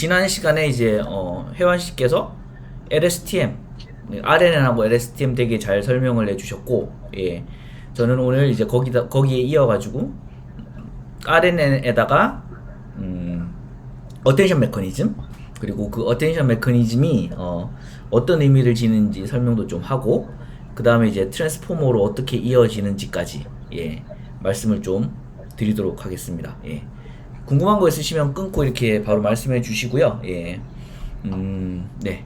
지난 시간에 이제 혜원 씨께서 LSTM, RNN하고 LSTM 되게 잘 설명을 해주셨고, 예, 저는 오늘 이제 거기에 이어가지고 RNN에다가 어텐션 메커니즘, 그리고 그 어텐션 메커니즘이 어떤 의미를 지는지 설명도 좀 하고, 그 다음에 이제 트랜스포머로 어떻게 이어지는지까지, 예, 말씀을 좀 드리도록 하겠습니다. 예. 궁금한 거 있으시면 끊고 이렇게 바로 말씀해 주시고요. 예. 네,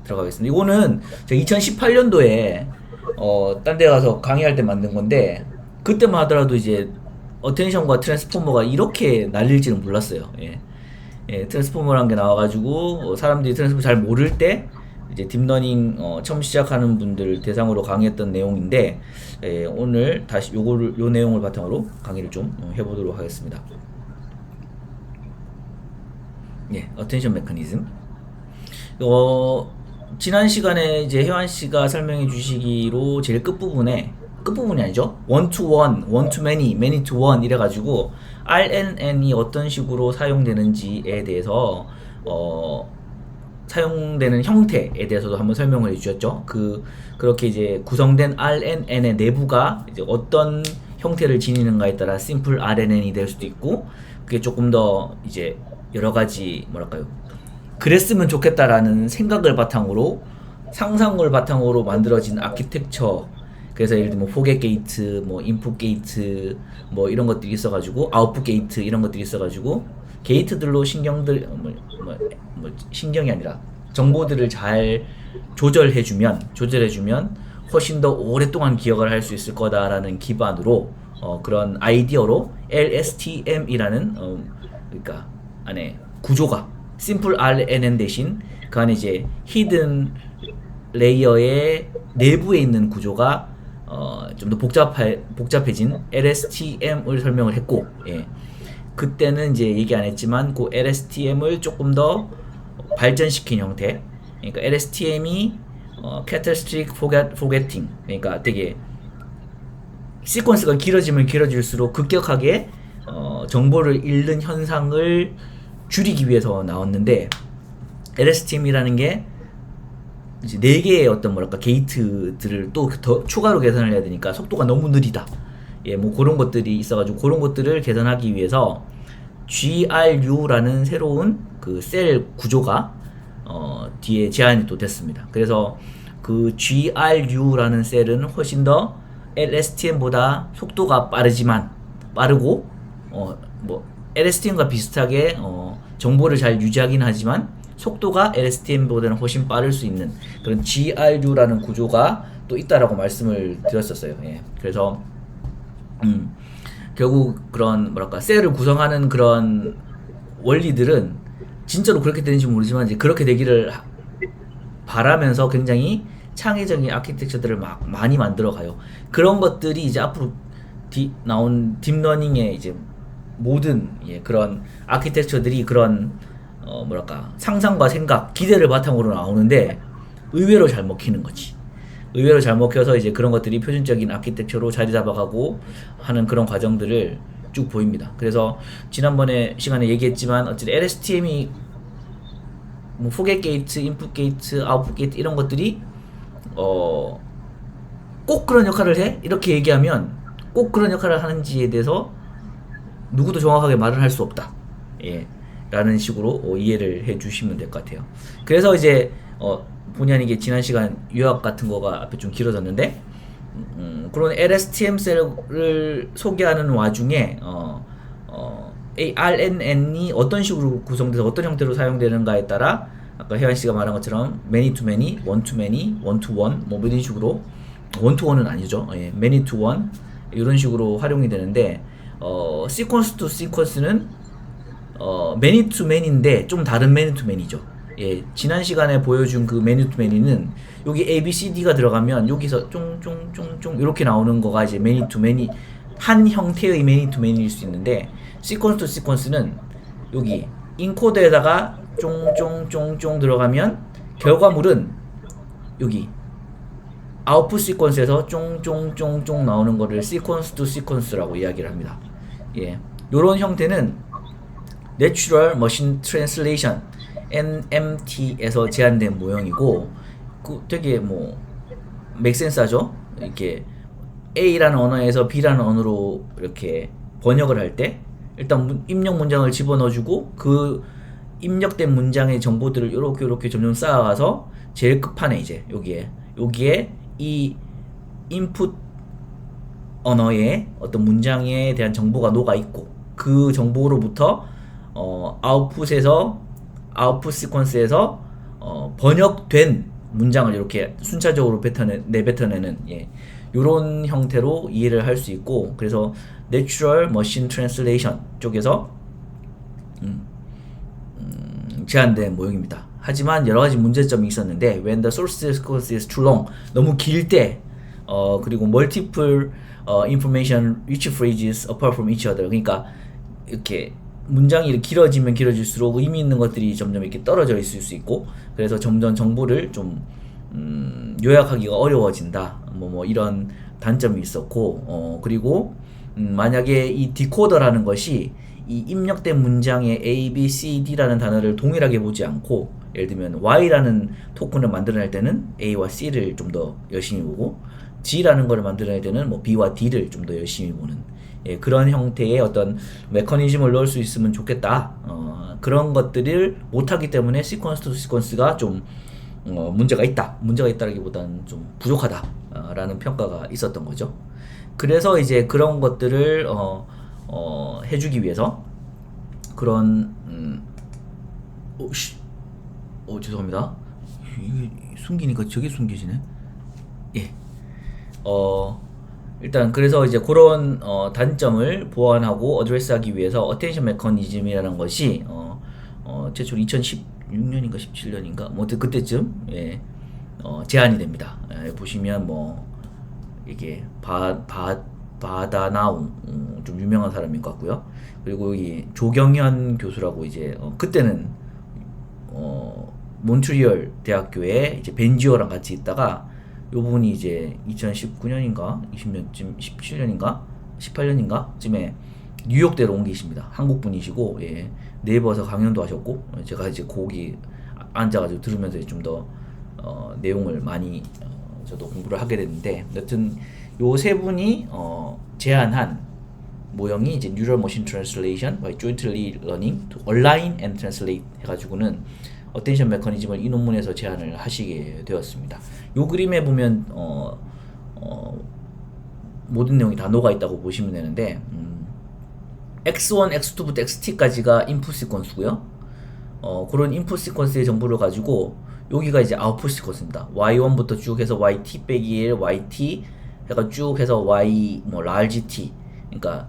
들어가겠습니다. 이거는 제가 2018년도에 딴 데 가서 강의할 때 만든 건데, 그때만 하더라도 이제 어텐션과 트랜스포머가 이렇게 날릴지는 몰랐어요. 예. 예, 트랜스포머라는 게 나와가지고 사람들이 트랜스포머 잘 모를 때 이제 딥러닝 처음 시작하는 분들 대상으로 강의했던 내용인데, 예, 오늘 다시 요 내용을 바탕으로 강의를 좀 해보도록 하겠습니다. 예, 어텐션 메커니즘. 지난 시간에 이제 혜완 씨가 설명해 주시기로 제일 끝부분이 아니죠. one to one, one to many, many to one 이래가지고 RNN이 어떤 식으로 사용되는지에 대해서 사용되는 형태에 대해서도 한번 설명을 해주셨죠. 그렇게 이제 구성된 RNN의 내부가 이제 어떤 형태를 지니는가에 따라 simple RNN이 될 수도 있고, 그게 조금 더 이제 여러 가지 뭐랄까요, 그랬으면 좋겠다라는 생각을 바탕으로, 상상을 바탕으로 만들어진 아키텍처. 그래서 예를 들면 포겟 게이트, 뭐 인풋 게이트, 뭐 이런 것들이 있어가지고 아웃풋 게이트 이런 것들이 있어가지고 게이트들로 신경이 아니라 정보들을 잘 조절해주면 훨씬 더 오랫동안 기억을 할 수 있을 거다라는 기반으로 그런 아이디어로 LSTM이라는 그러니까 안에 구조가 심플 RNN 대신 그 안에 이제 히든 레이어의 내부에 있는 구조가 좀 더 복잡해진 LSTM을 설명을 했고, 예. 그때는 이제 얘기 안 했지만 그 LSTM을 조금 더 발전시킨 형태. 그러니까 LSTM이 Catastrophic Forgetting, 그러니까 되게 시퀀스가 길어지면 길어질수록 급격하게 정보를 잃는 현상을 줄이기 위해서 나왔는데, LSTM이라는 게 이제 4개의 어떤 뭐랄까 게이트들을 또 더 추가로 계산을 해야 되니까 속도가 너무 느리다. 예, 뭐 그런 것들이 있어가지고 그런 것들을 개선하기 위해서 GRU라는 새로운 그 셀 구조가 뒤에 제안이 또 됐습니다. 그래서 그 GRU라는 셀은 훨씬 더 LSTM보다 속도가 빠르고 뭐 LSTM과 비슷하게 정보를 잘 유지하긴 하지만 속도가 LSTM보다는 훨씬 빠를 수 있는 그런 GRU라는 구조가 또 있다라고 말씀을 드렸었어요. 예. 그래서 결국 그런 뭐랄까 셀을 구성하는 그런 원리들은 진짜로 그렇게 되는지 모르지만 이제 그렇게 되기를 바라면서 굉장히 창의적인 아키텍처들을 막 많이 만들어가요. 그런 것들이 이제 앞으로 나온 딥러닝의 이제 모든 그런 아키텍처들이 그런 뭐랄까 상상과 생각, 기대를 바탕으로 나오는데 의외로 잘 먹히는 거지. 의외로 잘 먹혀서 이제 그런 것들이 표준적인 아키텍처로 자리 잡아가고 하는 그런 과정들을 쭉 보입니다. 그래서 지난번에 시간에 얘기했지만 어쨌든 LSTM이 뭐 포겟 게이트, 인풋 게이트, 아웃풋 게이트 이런 것들이 꼭 그런 역할을 해? 이렇게 얘기하면 꼭 그런 역할을 하는지에 대해서 누구도 정확하게 말을 할 수 없다. 예. 라는 식으로 이해를 해 주시면 될 것 같아요. 그래서 이제 본의 아니게 지난 시간 요약 같은 거가 앞에 좀 길어졌는데, 그런 LSTM 셀을 소개하는 와중에 RNN이 어떤 식으로 구성돼서 어떤 형태로 사용되는가에 따라 아까 혜완 씨가 말한 것처럼 many to many, one to many, one to one 뭐 이런 식으로, one to one은 아니죠. 예, many to one 이런 식으로 활용이 되는데, sequence to sequence는 many to many인데 좀 다른 many to many죠. 예, 지난 시간에 보여준 그 many to many는 여기 A, B, C, D가 들어가면 여기서 쫑쫑쫑쫑 이렇게 나오는 거가 이제 many to many, 한 형태의 many to many일 수 있는데, sequence to sequence는 여기 인코더에다가 쫑쫑쫑쫑 들어가면 결과물은 여기 아웃풋 시퀀스에서 쫑쫑쫑쫑 나오는 거를 sequence to sequence라고 이야기를 합니다. 예, 요런 형태는 Natural Machine Translation NMT에서 제한된 모형이고 되게 뭐 맥센스하죠. 이렇게 A라는 언어에서 B라는 언어로 이렇게 번역을 할 때 일단 입력 문장을 집어넣어주고 그 입력된 문장의 정보들을 요렇게 점점 쌓아가서 제일 끝판에 이제 여기에 이 인풋 언어의 어떤 문장에 대한 정보가 녹아 있고 그 정보로부터 아웃풋 시퀀스에서 번역된 문장을 이렇게 순차적으로 내뱉어내는 이런 형태로 이해를 할 수 있고, 그래서 Natural Machine Translation 쪽에서 제한된 모형입니다. 하지만 여러 가지 문제점이 있었는데 when the source sequence is too long, 너무 길 때, 그리고 multiple information rich phrases apart from each other, 그러니까 이렇게 문장이 길어지면 길어질수록 의미 있는 것들이 점점 이렇게 떨어져 있을 수 있고, 그래서 점점 정보를 좀 요약하기가 어려워진다. 뭐 이런 단점이 있었고, 그리고 만약에 이 디코더라는 것이 이 입력된 문장의 A, B, C, D라는 단어를 동일하게 보지 않고, 예를 들면 Y라는 토큰을 만들어낼 때는 A와 C를 좀 더 열심히 보고, G라는 거를 만들어낼 때는 뭐 B와 D를 좀 더 열심히 보는, 그런 형태의 어떤 메커니즘을 넣을 수 있으면 좋겠다. 그런 것들을 못하기 때문에 시퀀스 투 시퀀스가 좀 문제가 있다라기보다는 좀 부족하다라는 평가가 있었던 거죠. 그래서 이제 그런 것들을 해주기 위해서 그런 죄송합니다. 이게 숨기니까 저게 숨겨지네. 예. 일단 그래서 이제 그런 단점을 보완하고 어드레스하기 위해서 어텐션 메커니즘이라는 것이 최초로 2016년인가 17년인가 뭐 그때쯤 제한이 됩니다. 보시면 뭐 이게 바다나우 좀 유명한 사람인 것 같고요. 그리고 이 조경현 교수라고 이제 그때는 몬트리올 대학교에 이제 벤지오랑 같이 있다가 요 부분이 이제 2019년인가 20년쯤 17년인가 18년인가 쯤에 뉴욕대로 옮기십니다. 한국 분이시고 네이버에서 강연도 하셨고, 제가 이제 거기 앉아가지고 들으면서 좀 더 내용을 많이 저도 공부를 하게 됐는데, 여튼 요 세 분이 제안한 모형이 이제 Neural Machine Translation by Jointly Learning to Align and Translate 해가지고는 어텐션 메커니즘을 이 논문에서 제안을 하시게 되었습니다. 요 그림에 보면 모든 내용이 다 녹아 있다고 보시면 되는데, X1, X2부터 XT까지가 인풋 시퀀스고요. 그런 인풋 시퀀스의 정보를 가지고 여기가 이제 아웃풋 시퀀스입니다. Y1부터 쭉 해서 YT 빼기 1, YT 해가 쭉 해서 Y 뭐 large T, 그러니까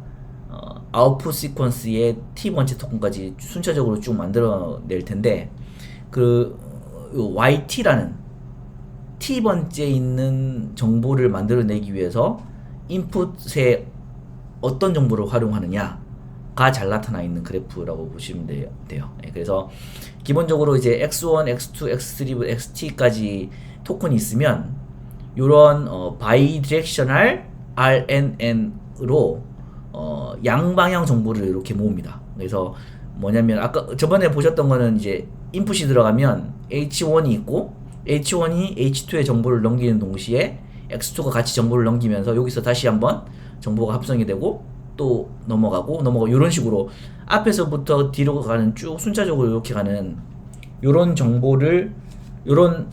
아웃풋 시퀀스의 T 번째 토큰까지 순차적으로 쭉 만들어낼 텐데, 그 YT라는 T 번째 있는 정보를 만들어내기 위해서 인풋에 어떤 정보를 활용하느냐가 잘 나타나 있는 그래프라고 보시면 돼요. 그래서 기본적으로 이제 X1, X2, X3, XT까지 토큰이 있으면 이런 바이디렉셔널 RNN으로 양방향 정보를 이렇게 모읍니다. 그래서 뭐냐면 아까 저번에 보셨던 거는 이제 인풋이 들어가면 H1이 있고 H1이 H2의 정보를 넘기는 동시에 X2가 같이 정보를 넘기면서 여기서 다시 한번 정보가 합성이 되고 또 넘어가고 이런 식으로 앞에서부터 뒤로 가는 쭉 순차적으로 이렇게 가는 요런 정보를 요런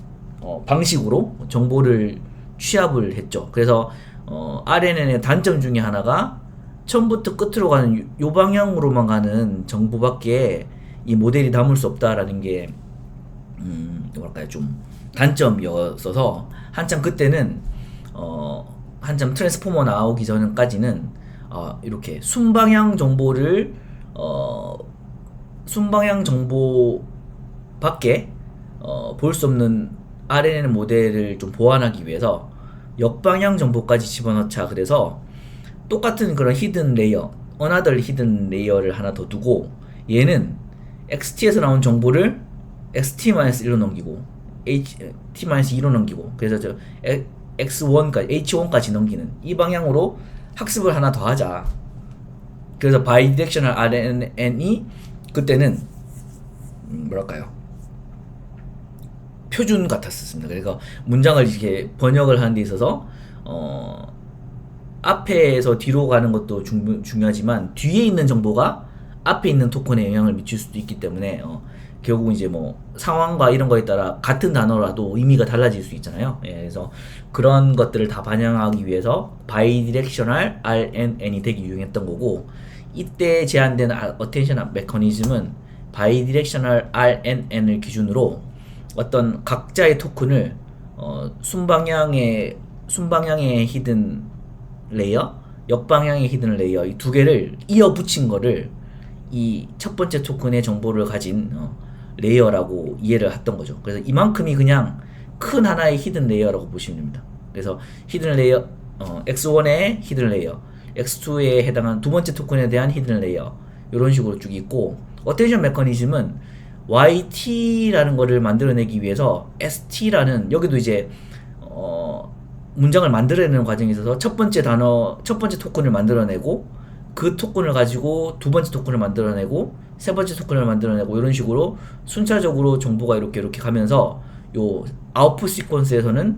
방식으로 정보를 취합을 했죠. 그래서 RNN의 단점 중에 하나가 처음부터 끝으로 가는 요 방향으로만 가는 정보밖에 이 모델이 담을 수 없다라는 게 뭐랄까요, 좀 단점이었어서 한참 그때는 한참 트랜스포머 나오기 전까지는 이렇게 순방향 정보를 순방향 정보밖에 볼 수 없는 RNN 모델을 좀 보완하기 위해서 역방향 정보까지 집어넣자. 그래서 똑같은 그런 히든 레이어, another 히든 레이어를 하나 더 두고 얘는 XT에서 나온 정보를 XT-1로 넘기고 T-2로 넘기고, 그래서 저 X1까지 H1까지 넘기는 이 방향으로 학습을 하나 더 하자. 그래서 바이디렉셔널 RNN이 그때는 뭐랄까요, 표준 같았습니다. 그래서 문장을 이렇게 번역을 하는 데 있어서 앞에서 뒤로 가는 것도 중요하지만 뒤에 있는 정보가 앞에 있는 토큰에 영향을 미칠 수도 있기 때문에 결국은 이제 뭐 상황과 이런 거에 따라 같은 단어라도 의미가 달라질 수 있잖아요. 예, 그래서 그런 것들을 다 반영하기 위해서 바이디렉셔널 RNN이 되게 유용했던 거고, 이때 제한된 어텐션 메커니즘은 바이디렉셔널 RNN을 기준으로 어떤 각자의 토큰을 순방향의 히든 레이어, 역방향의 히든 레이어, 이 두 개를 이어 붙인 거를 이 첫 번째 토큰의 정보를 가진 레이어라고 이해를 했던 거죠. 그래서 이만큼이 그냥 큰 하나의 히든 레이어라고 보시면 됩니다. 그래서 히든 레이어, x1의 히든 레이어, x2에 해당한 두 번째 토큰에 대한 히든 레이어, 이런 식으로 쭉 있고, 어텐션 메커니즘은 YT라는 거를 만들어내기 위해서 ST라는, 여기도 이제 문장을 만들어내는 과정에 있어서 첫 번째 토큰을 만들어내고, 그 토큰을 가지고 두 번째 토큰을 만들어내고, 세 번째 토큰을 만들어내고, 이런 식으로 순차적으로 정보가 이렇게 가면서 요 아웃풋 시퀀스에서는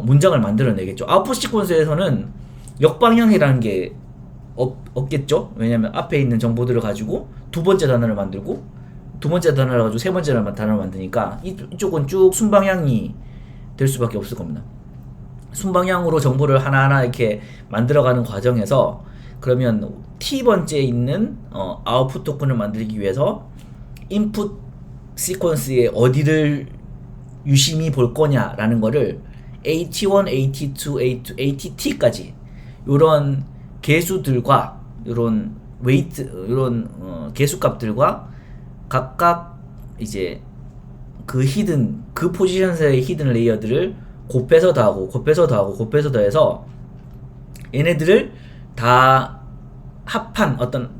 문장을 만들어내겠죠. 아웃풋 시퀀스에서는 역방향이라는 게 없겠죠. 왜냐면 앞에 있는 정보들을 가지고 두 번째 단어를 만들고, 두 번째 단어를 가지고 세 번째 단어를 만드니까 이쪽은 쭉 순방향이 될 수밖에 없을 겁니다. 순방향으로 정보를 하나하나 이렇게 만들어가는 과정에서, 그러면 T번째에 있는 아웃풋 토큰을 만들기 위해서 인풋 시퀀스에 어디를 유심히 볼 거냐라는 거를 AT1, AT2, ATT까지 요런 개수들과 요런 웨이트, 요런 개수값들과 각각 이제 그 포지션에서의 히든 레이어들을 곱해서 더하고 곱해서 더해서 얘네들을 다 합한 어떤,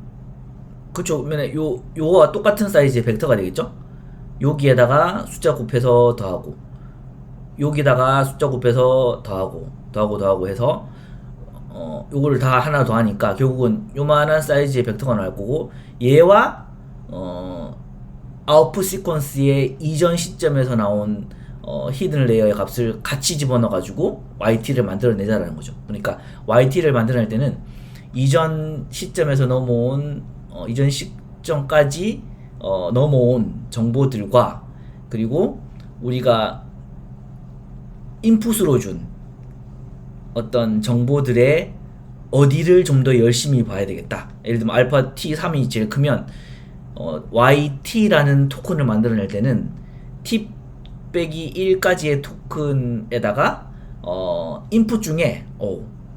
그쵸, 요거와 똑같은 사이즈의 벡터가 되겠죠. 여기에다가 숫자 곱해서 더하고, 여기다가 숫자 곱해서 더하고 해서 요거를 다 하나 더 하니까 결국은 요만한 사이즈의 벡터가 나올 거고, 얘와 아웃풋 시퀀스의 이전 시점에서 나온 히든 레이어의 값을 같이 집어넣어 가지고 YT를 만들어내자라는 거죠. 그러니까 YT를 만들어낼 때는 이전 시점에서 넘어온 이전 시점까지 넘어온 정보들과, 그리고 우리가 인풋으로 준 어떤 정보들의 어디를 좀 더 열심히 봐야 되겠다. 예를 들면 알파 T3이 제일 크면 YT라는 토큰을 만들어낼 때는 T 빼기 1까지의 토큰에다가 인풋 중에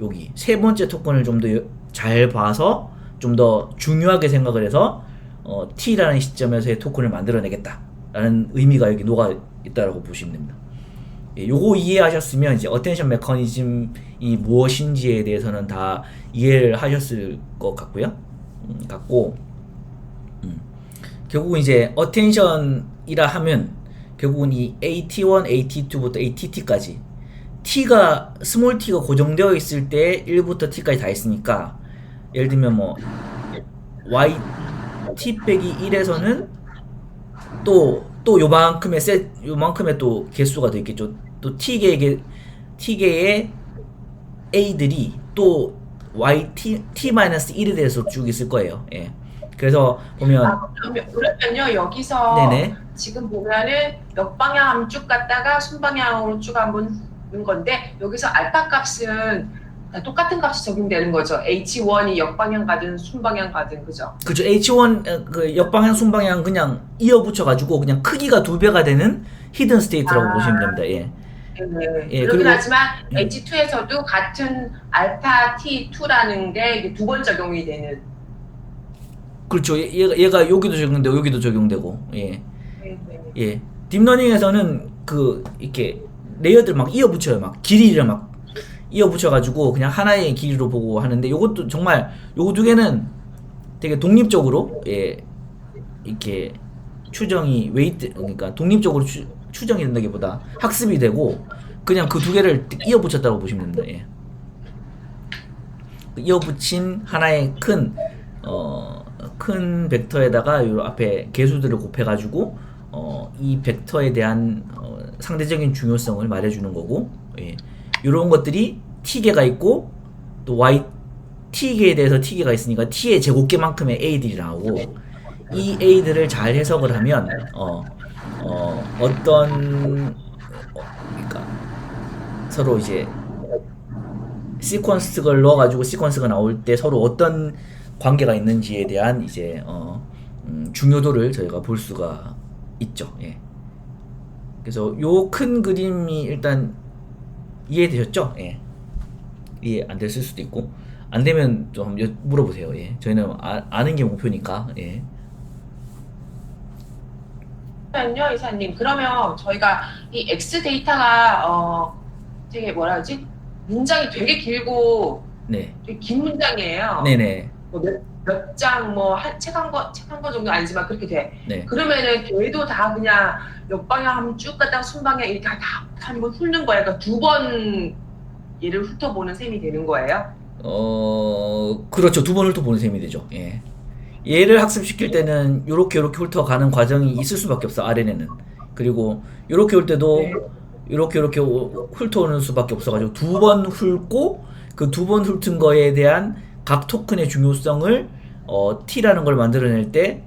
여기 세 번째 토큰을 좀 더 잘 봐서 좀 더 중요하게 생각을 해서 T라는 시점에서의 토큰을 만들어내겠다 라는 의미가 여기 녹아 있다라고 보시면 됩니다. 예, 요거 이해하셨으면 이제 어텐션 메커니즘이 무엇인지에 대해서는 다 이해를 하셨을 것 같고요. 결국은 이제 어텐션이라 하면 결국은 이 AT1, AT2부터 ATT까지 스몰 t가 고정되어 있을 때 1부터 t까지 다 있으니까, 예를 들면 뭐 YT 빼기 1에서는 또 요만큼의 또 개수가 더 있겠죠. 또 t개의 a들이 또 t-1에 대해서 쭉 있을 거예요. 예. 그래서 보면 그러면요, 여기서 네네. 지금 보면은 역방향 한번 쭉 갔다가 순방향으로 쭉 한번 는 건데, 여기서 알파 값은 똑같은 값이 적용되는 거죠. H1이 역방향 가든 순방향 가든, 그죠? 그죠. H1 그 역방향 순방향 그냥 이어 붙여 가지고 그냥 크기가 2배가 되는 히든 스테이트라고 보시면 됩니다. 예. 네. 예, 그렇긴 그리고 하지만 H2에서도 같은 알파 T2라는 게 두 번 적용이 되는. 그렇죠. 얘가 여기도 적용되고 여기도 적용되고. 예. 네. 예. 딥러닝에서는 이렇게 레이어들 막 이어 붙여요. 막 길이를 막 이어 붙여 가지고 그냥 하나의 길이로 보고 하는데, 요것도 정말 요거 두 개는 되게 독립적으로 이렇게 추정이 그러니까 독립적으로 추정이 된다기보다 학습이 되고 그냥 그 두 개를 이어 붙였다고 보시면 됩니다. 예. 이어 붙인 하나의 큰 큰 벡터에다가 요 앞에 개수들을 곱해가지고 이 벡터에 대한 상대적인 중요성을 말해주는 거고, 예. 이런 것들이 t개가 있고 또 y t개에 대해서 t개가 있으니까 t의 제곱개만큼의 a들이 나오고, 이 a들을 잘 해석을 하면 어떤 그러니까 서로 이제 시퀀스를 넣어가지고 시퀀스가 나올 때 서로 어떤 관계가 있는지에 대한 이제 중요도를 저희가 볼 수가 있죠. 예. 그래서 요 큰 그림이 일단 이해되셨죠? 예. 이해 안 됐을 수도 있고, 안 되면 좀 물어보세요. 예. 저희는 아는 게 목표니까. 예. 그러면요, 이사님. 그러면 저희가 이 X 데이터가 되게 뭐라 하지? 문장이 되게 길고 네. 되게 긴 문장이에요. 네네. 몇 장, 책 한 거 정도 아니지만 그렇게 돼. 네. 그러면은 걔도 다 그냥 역방향 하면 쭉 갔다가 순방향 이렇게 다 한번 훑는 거예요. 그러니까 2번 얘를 훑어보는 셈이 되는 거예요. 그렇죠. 2번 훑어보는 셈이 되죠. 예. 얘를 학습시킬 때는 요렇게 훑어가는 과정이 있을 수밖에 없어, RNN은. 그리고 요렇게 올 때도 네. 요렇게 훑어오는 수밖에 없어가지고 2번 훑고, 그 2번 훑은 거에 대한 각 토큰의 중요성을 T라는 걸 만들어낼 때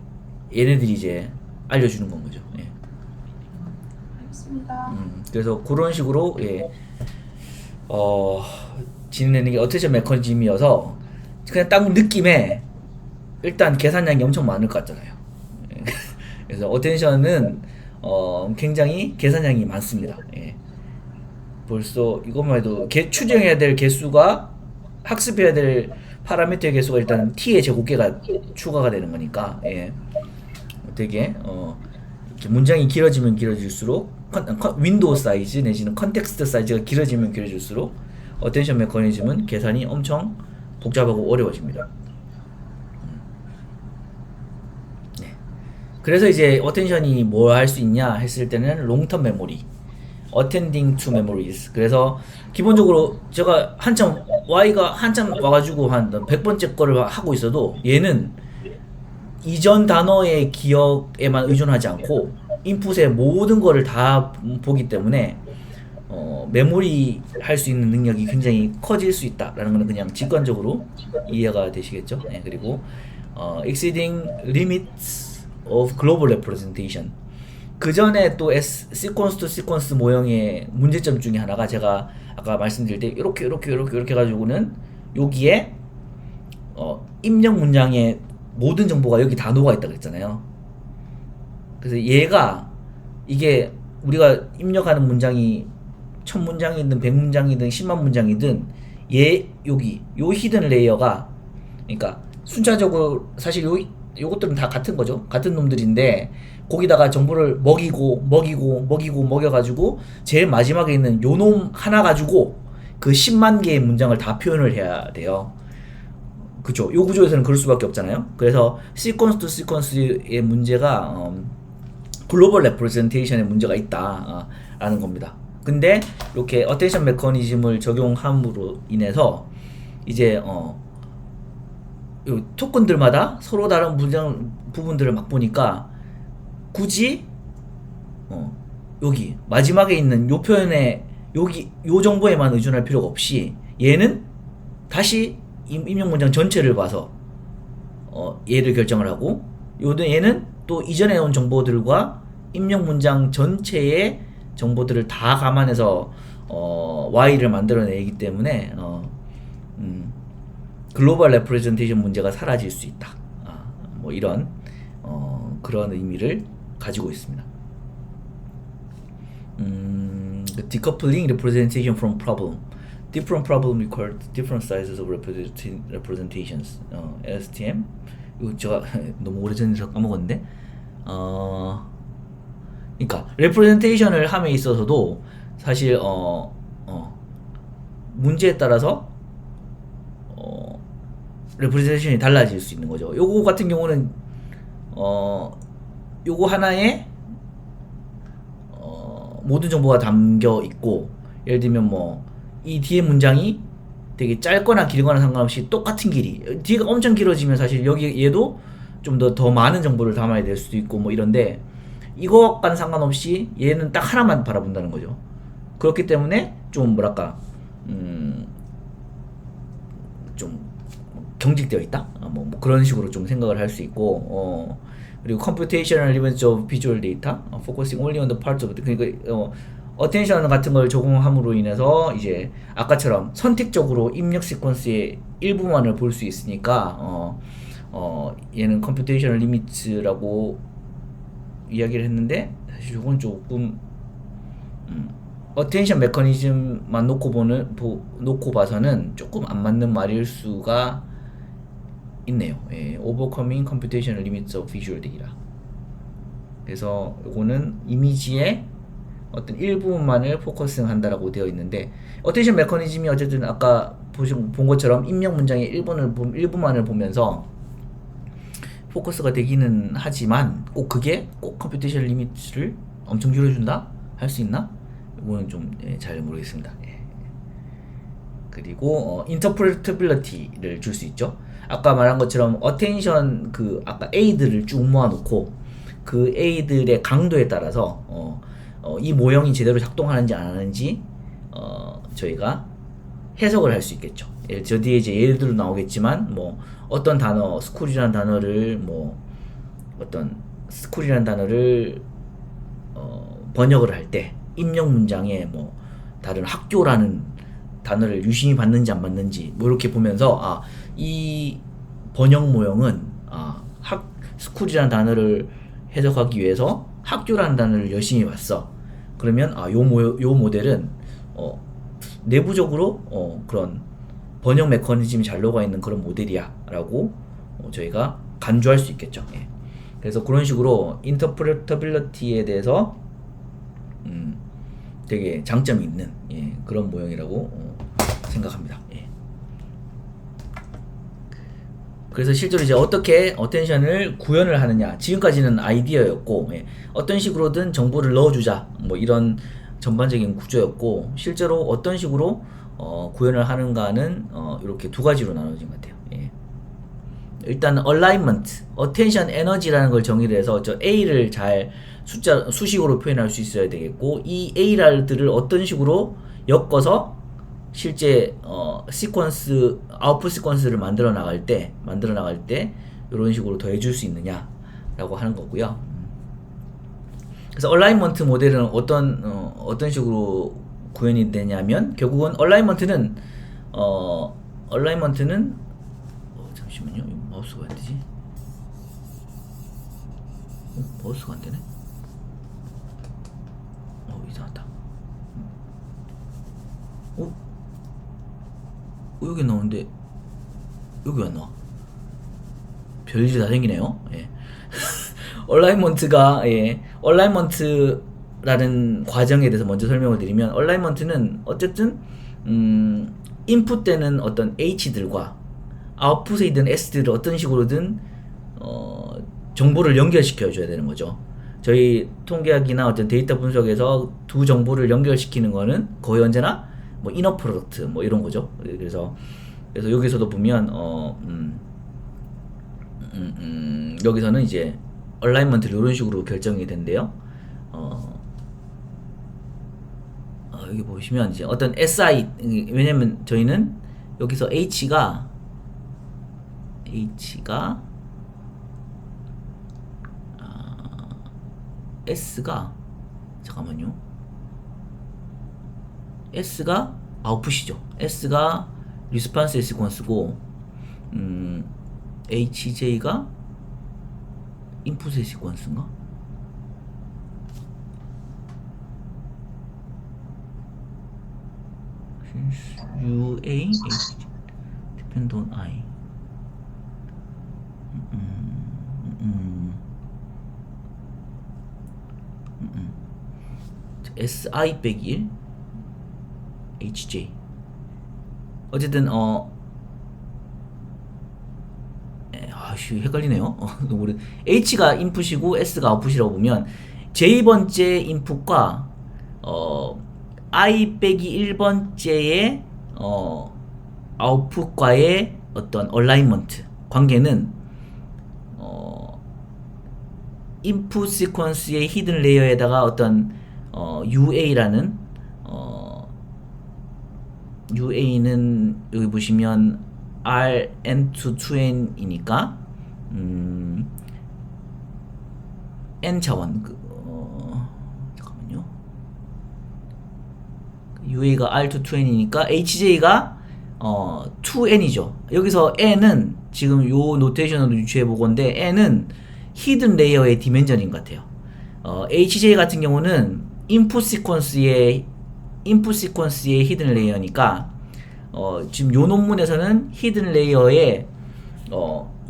얘네들이 이제 알려주는 건 거죠. 예. 알겠습니다. 그래서 그런 식으로, 예, 진행되는 게 어테이션 메커니즘이어서 그냥 딱 느낌에 일단 계산량이 엄청 많을 것 같잖아요. 예. 그래서 어텐션은 굉장히 계산량이 많습니다. 예. 벌써 이것만 해도 추정해야 될 개수가, 학습해야 될 파라미터의 개수가 일단 t의 제곱개가 추가가 되는 거니까, 예. 되게 이렇게 문장이 길어지면 길어질수록 윈도우 사이즈 내지는 컨텍스트 사이즈가 길어지면 길어질수록 어텐션 메커니즘은 계산이 엄청 복잡하고 어려워집니다. 네. 그래서 이제 어텐션이 뭘 할 수 있냐 했을 때는 롱텀 메모리, attending to memories. 그래서 기본적으로 제가 Y가 한참 와가지고 한 100번째 거를 하고 있어도 얘는 이전 단어의 기억에만 의존하지 않고 인풋의 모든 거를 다 보기 때문에 메모리 할 수 있는 능력이 굉장히 커질 수 있다라는 거는 그냥 직관적으로 이해가 되시겠죠? 네, 그리고 exceeding limits of global representation. 그 전에 또 시퀀스 투 시퀀스 모형의 문제점 중에 하나가, 제가 아까 말씀드릴 때 이렇게 해가지고는 여기에 입력 문장의 모든 정보가 여기 다 녹아 있다고 했잖아요. 그래서 얘가, 이게 우리가 입력하는 문장이 1000문장이든 100문장이든 10만 문장이든 여기 요 히든 레이어가, 그러니까 순차적으로 사실 요것들은 다 같은 거죠. 같은 놈들인데 거기다가 정보를 먹여가지고 제일 마지막에 있는 요 놈 하나 가지고 그 10만 개의 문장을 다 표현을 해야 돼요. 그죠? 요 구조에서는 그럴 수밖에 없잖아요. 그래서 시퀀스 투 시퀀스의 문제가 글로벌 레프레젠테이션에 문제가 있다 라는 겁니다. 근데 이렇게 어텐션 메커니즘을 적용함으로 인해서 이제 요 토큰들마다 서로 다른 부분들을 막 보니까 굳이 여기 마지막에 있는 요 표현에 여기 요 정보에만 의존할 필요가 없이 얘는 다시 입력 문장 전체를 봐서 얘를 결정을 하고, 얘는 또 이전에 온 정보들과 입력 문장 전체의 정보들을 다 감안해서 Y를 만들어내기 때문에 글로벌 레프레젠테이션 문제가 사라질 수 있다. 뭐 이런 그런 의미를 가지고 있습니다. Decoupling representation from problem. Different problem require different sizes of representations. STM. 이거 제가 너무 오래전에서 까먹었는데. 그러니까 representation을 함에 있어서도 사실 문제에 따라서 representation이 달라질 수 있는 거죠. 요거 같은 경우는 요거 하나에 모든 정보가 담겨 있고, 예를 들면 뭐 이 뒤에 문장이 되게 짧거나 길거나 상관없이 똑같은 길이, 뒤가 엄청 길어지면 사실 여기 얘도 좀 더 많은 정보를 담아야 될 수도 있고 뭐 이런데 이것과는 상관없이 얘는 딱 하나만 바라본다는 거죠. 그렇기 때문에 좀 뭐랄까 좀 경직되어 있다? 뭐 그런 식으로 좀 생각을 할 수 있고 그리고 computational elements of visual data focusing only on the parts of the 그러니까 attention 같은 걸 적용함으로 인해서 이제 아까처럼 선택적으로 입력 시퀀스의 일부만을 볼 수 있으니까 얘는 computational limits라고 이야기를 했는데 사실 이건 조금 어텐션 메커니즘만 놓고 봐서는 조금 안 맞는 말일 수가 있네요. 예, overcoming computational limits of visual data. 그래서 이거는 이미지의 어떤 일부분만을 포커싱 한다라고 되어 있는데 어텐션 메커니즘이 어쨌든 아까 본 것처럼 입력 문장의 일부만을 보면서 포커스가 되기는 하지만 꼭 그게 꼭 컴퓨테이션 리미트를 엄청 줄여준다? 할 수 있나? 이거는 좀 잘 모르겠습니다. 예. 그리고 인터프레터빌리티를 줄 수 있죠. 아까 말한 것처럼 어텐션 그 아까 A들을 쭉 모아놓고 그 A들의 강도에 따라서 이 모형이 제대로 작동하는지 안 하는지 저희가 해석을 할 수 있겠죠. 저 뒤에 이제 예들도 나오겠지만 뭐 어떤 단어 스쿨이라는 단어를 번역을 할 때 입력 문장에 뭐 다른 학교라는 단어를 유심히 봤는지 안 봤는지 뭐 이렇게 보면서 이 번역 모형은 스쿨이라는 단어를 해석하기 위해서 학교라는 단어를 열심히 봤어. 그러면 요 모델은 내부적으로 그런 번역 메커니즘이 잘 녹아 있는 그런 모델이야 라고 저희가 간주할 수 있겠죠. 예. 그래서 그런 식으로 인터프레터빌리티에 대해서 되게 장점이 있는 그런 모형이라고 생각합니다. 예. 그래서 실제로 이제 어떻게 어텐션을 구현을 하느냐, 지금까지는 아이디어였고 어떤 식으로든 정보를 넣어주자 뭐 이런 전반적인 구조였고 실제로 어떤 식으로 구현을 하는가는 이렇게 두 가지로 나눠진 것 같아요. 예. 일단 alignment, attention energy라는 걸 정의를 해서 저 A를 잘 수식으로 표현할 수 있어야 되겠고 이 A들을 어떤 식으로 엮어서 실제 시퀀스 아웃풋 시퀀스를 만들어 나갈 때 이런 식으로 더해줄 수 있느냐라고 하는 거고요. 그래서 얼라이먼트 모델은 어떤 식으로 구현이 되냐면 결국은 얼라이먼트는 잠시만요. 마우스가 안 되지? 마우스가 안 되네. 이상하다. 여기 나오는데 여기 안 나와. 별일이 다 생기네요. 예. 얼라이먼트라는 과정에 대해서 먼저 설명을 드리면 얼라이먼트는 어쨌든 인풋되는 어떤 H들과 아웃풋에 있는 S들을 어떤 식으로든 정보를 연결시켜 줘야 되는 거죠. 저희 통계학이나 어떤 데이터 분석에서 두 정보를 연결시키는 거는 거의 언제나 뭐 이너 프로덕트 뭐 이런 거죠. 그래서 여기서도 보면 여기서는 이제 얼라이먼트를 이런 식으로 결정이 된대요. 여기 보시면 이제 어떤 SI 왜냐면 저희는 여기서 H가 S가 잠깐만요. S가 아웃풋이죠. S가 리스판스 시퀀스고 HJ가 인풋의 시퀀스인가? UA depend on I. SI 빼기 1 HJ 어쨌든 헷갈리네요. H가 인풋이고 S가 아웃풋이라고 보면 J번째 인풋과 I 빼기 1번째의 아웃풋과의 어떤 얼라이먼트 관계는 인풋 시퀀스의 히든 레이어에다가 어떤 UA라는 UA는 여기 보시면 Rn to 2n이니까 n 차원 잠깐만요. UA가 R to 2n이니까 HJ가 2n이죠. 여기서 n은 지금 요 노테이션으로 유추해 보건데 n은 히든 레이어의 디멘전인 것 같아요. HJ 같은 경우는 인풋 시퀀스의 히든 레이어니까 지금 요 논문에서는 히든 레이어의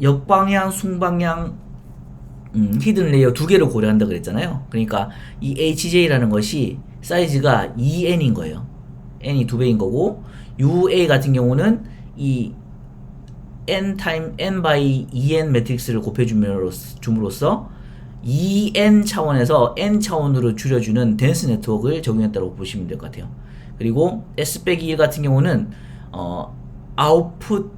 역방향, 순방향 히든 레이어 두 개를 고려한다 그랬잖아요. 그러니까 이 HJ라는 것이 사이즈가 2n인 거예요. n이 2배인 거고 UA 같은 경우는 이 n by 2n 매트릭스를 곱해줌으로써 2n 차원에서 n 차원으로 줄여주는 덴스 네트워크를 적용했다고 보시면 될 것 같아요. 그리고 S-1 같은 경우는 아웃풋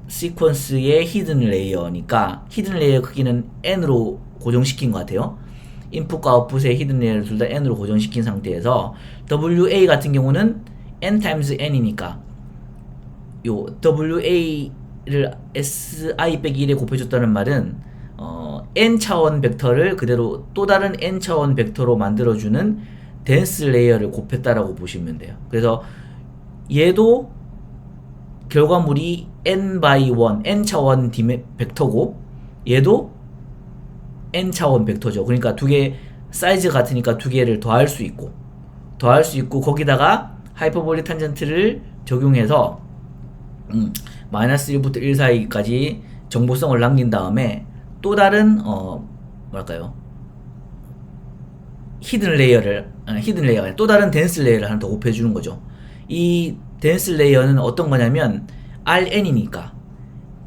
시퀀스의 히든 레이어니까 히든 레이어 크기는 n으로 고정시킨 것 같아요. 인풋과 아웃풋의 히든 레이어를 둘 다 n으로 고정시킨 상태에서 WA 같은 경우는 n times n이니까 요 WA를 SI-1에 곱해줬다는 말은 n 차원 벡터를 그대로 또 다른 n 차원 벡터로 만들어주는 덴스 레이어를 곱했다라고 보시면 돼요. 그래서 얘도 결과물이 n by 1, n 차원 벡터고 얘도 n 차원 벡터죠. 그러니까 두 개 사이즈가 같으니까 두 개를 더할 수 있고 거기다가 하이퍼볼릭 탄젠트를 적용해서 마이너스 1부터 1 사이까지 정보성을 남긴 다음에 또 다른 뭐랄까요, 히든 레이어가 또 다른 덴스 레이어를 하나 더 곱해주는 거죠. 이 덴스 레이어는 어떤 거냐면 Rn이니까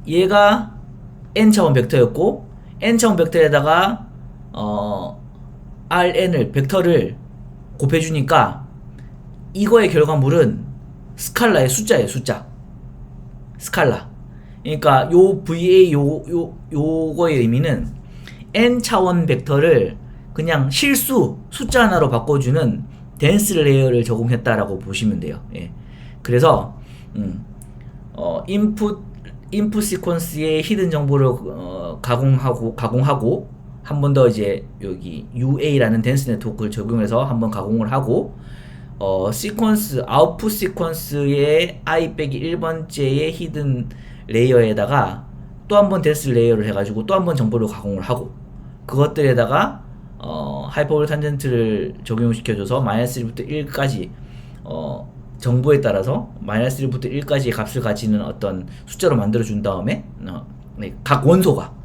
얘가 n차원 벡터였고 n차원 벡터에다가 Rn을 벡터를 곱해주니까 이거의 결과물은 스칼라의 숫자예요. 스칼라. 그러니까 요 VA 요거의 의미는 n 차원 벡터를 그냥 실수 숫자 하나로 바꿔주는 덴스 레이어를 적용했다라고 보시면 돼요. 예. 그래서 인풋 시퀀스의 히든 정보를 가공하고 한 번 더 이제 여기 UA라는 덴스 네트워크를 적용해서 한번 가공을 하고 아웃풋 시퀀스의 i-1번째의 히든 레이어에다가 또 한 번 덴스 레이어를 해가지고 또 한 번 정보를 가공을 하고 그것들에다가 하이퍼볼릭 탄젠트를 적용시켜줘서 마이너스 1부터 1까지 정보에 따라서 마이너스 1부터 1까지의 값을 가지는 어떤 숫자로 만들어준 다음에 각 원소가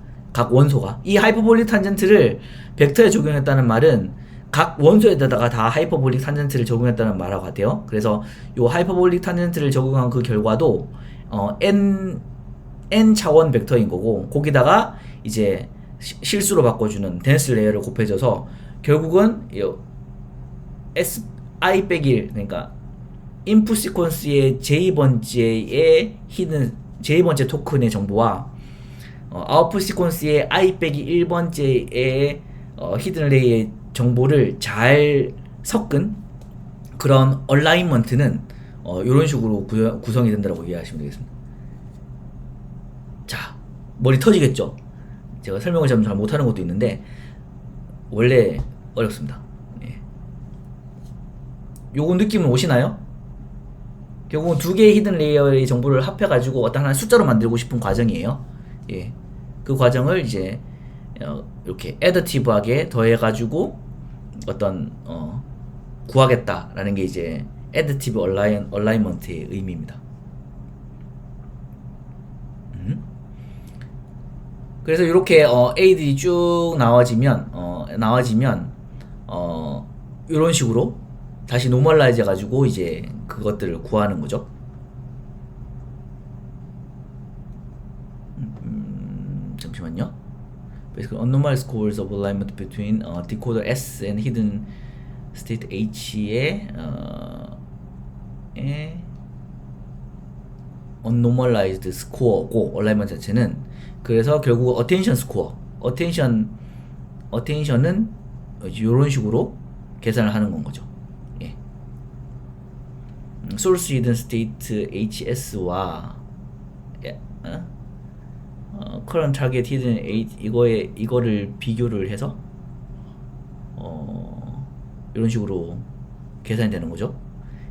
이 하이퍼볼릭 탄젠트를 벡터에 적용했다는 말은 각 원소에다가 다 하이퍼볼릭 탄젠트를 적용했다는 말하고 같아요. 그래서 요 하이퍼볼릭 탄젠트를 적용한 그 결과도 n 차원 벡터인 거고 거기다가 이제 실수로 바꿔주는 덴스 레이어를 곱해줘서 결국은 SI-1 그러니까 인풋 시퀀스의 J번째 토큰의 정보와 아웃풋 시퀀스의 i-1번째의 히든 레이의 정보를 잘 섞은 그런 얼라인먼트는 이런 식으로 구성이 된다고 이해하시면 되겠습니다. 자, 머리 터지겠죠? 제가 설명을 잘 못하는 것도 있는데 원래 어렵습니다. 예. 요거 느낌은 오시나요? 결국은 두 개의 히든 레이어의 정보를 합해가지고 어떤 하나의 숫자로 만들고 싶은 과정이에요. 예. 그 과정을 이제 이렇게 애더티브하게 더해가지고 어떤 구하겠다라는 게 이제 애더티브 얼라이먼트의 의미입니다. 그래서 이렇게 A들이 쭉 나와지면 이런 식으로 다시 노멀라이즈 해가지고 이제 그것들을 구하는 거죠. 잠시만요. Basically, unnormalized scores of alignment between decoder S and hidden state H의 unnormalized score고 alignment 자체는 그래서 결국 attention attention은 이런 식으로 계산을 하는 건 거죠. 예. source hidden state HS와 current target hidden H 이거를 비교를 해서 이런 식으로 계산이 되는 거죠.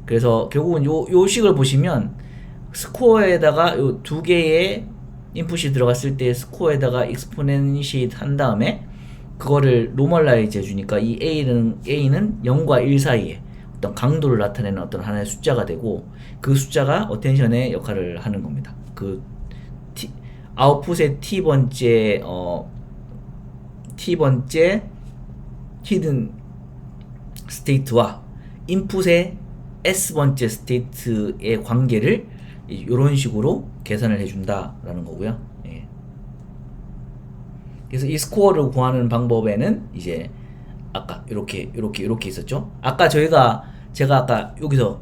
그래서 결국은 요 식을 보시면 스코어에다가 요 두 개의 인풋이 들어갔을 때 스코어에다가 exponentiate 한 다음에 그거를 노멀라이즈 해주니까 이 A는 0과 1 사이에 어떤 강도를 나타내는 어떤 하나의 숫자가 되고 그 숫자가 어텐션의 역할을 하는 겁니다. 그 아웃풋의 T번째 히든 스테이트와 인풋의 S번째 스테이트의 관계를 이런 식으로 계산을 해준다라는 거고요. 예. 그래서 이 스코어를 구하는 방법에는 이제 아까 이렇게 있었죠. 아까 제가 아까 여기서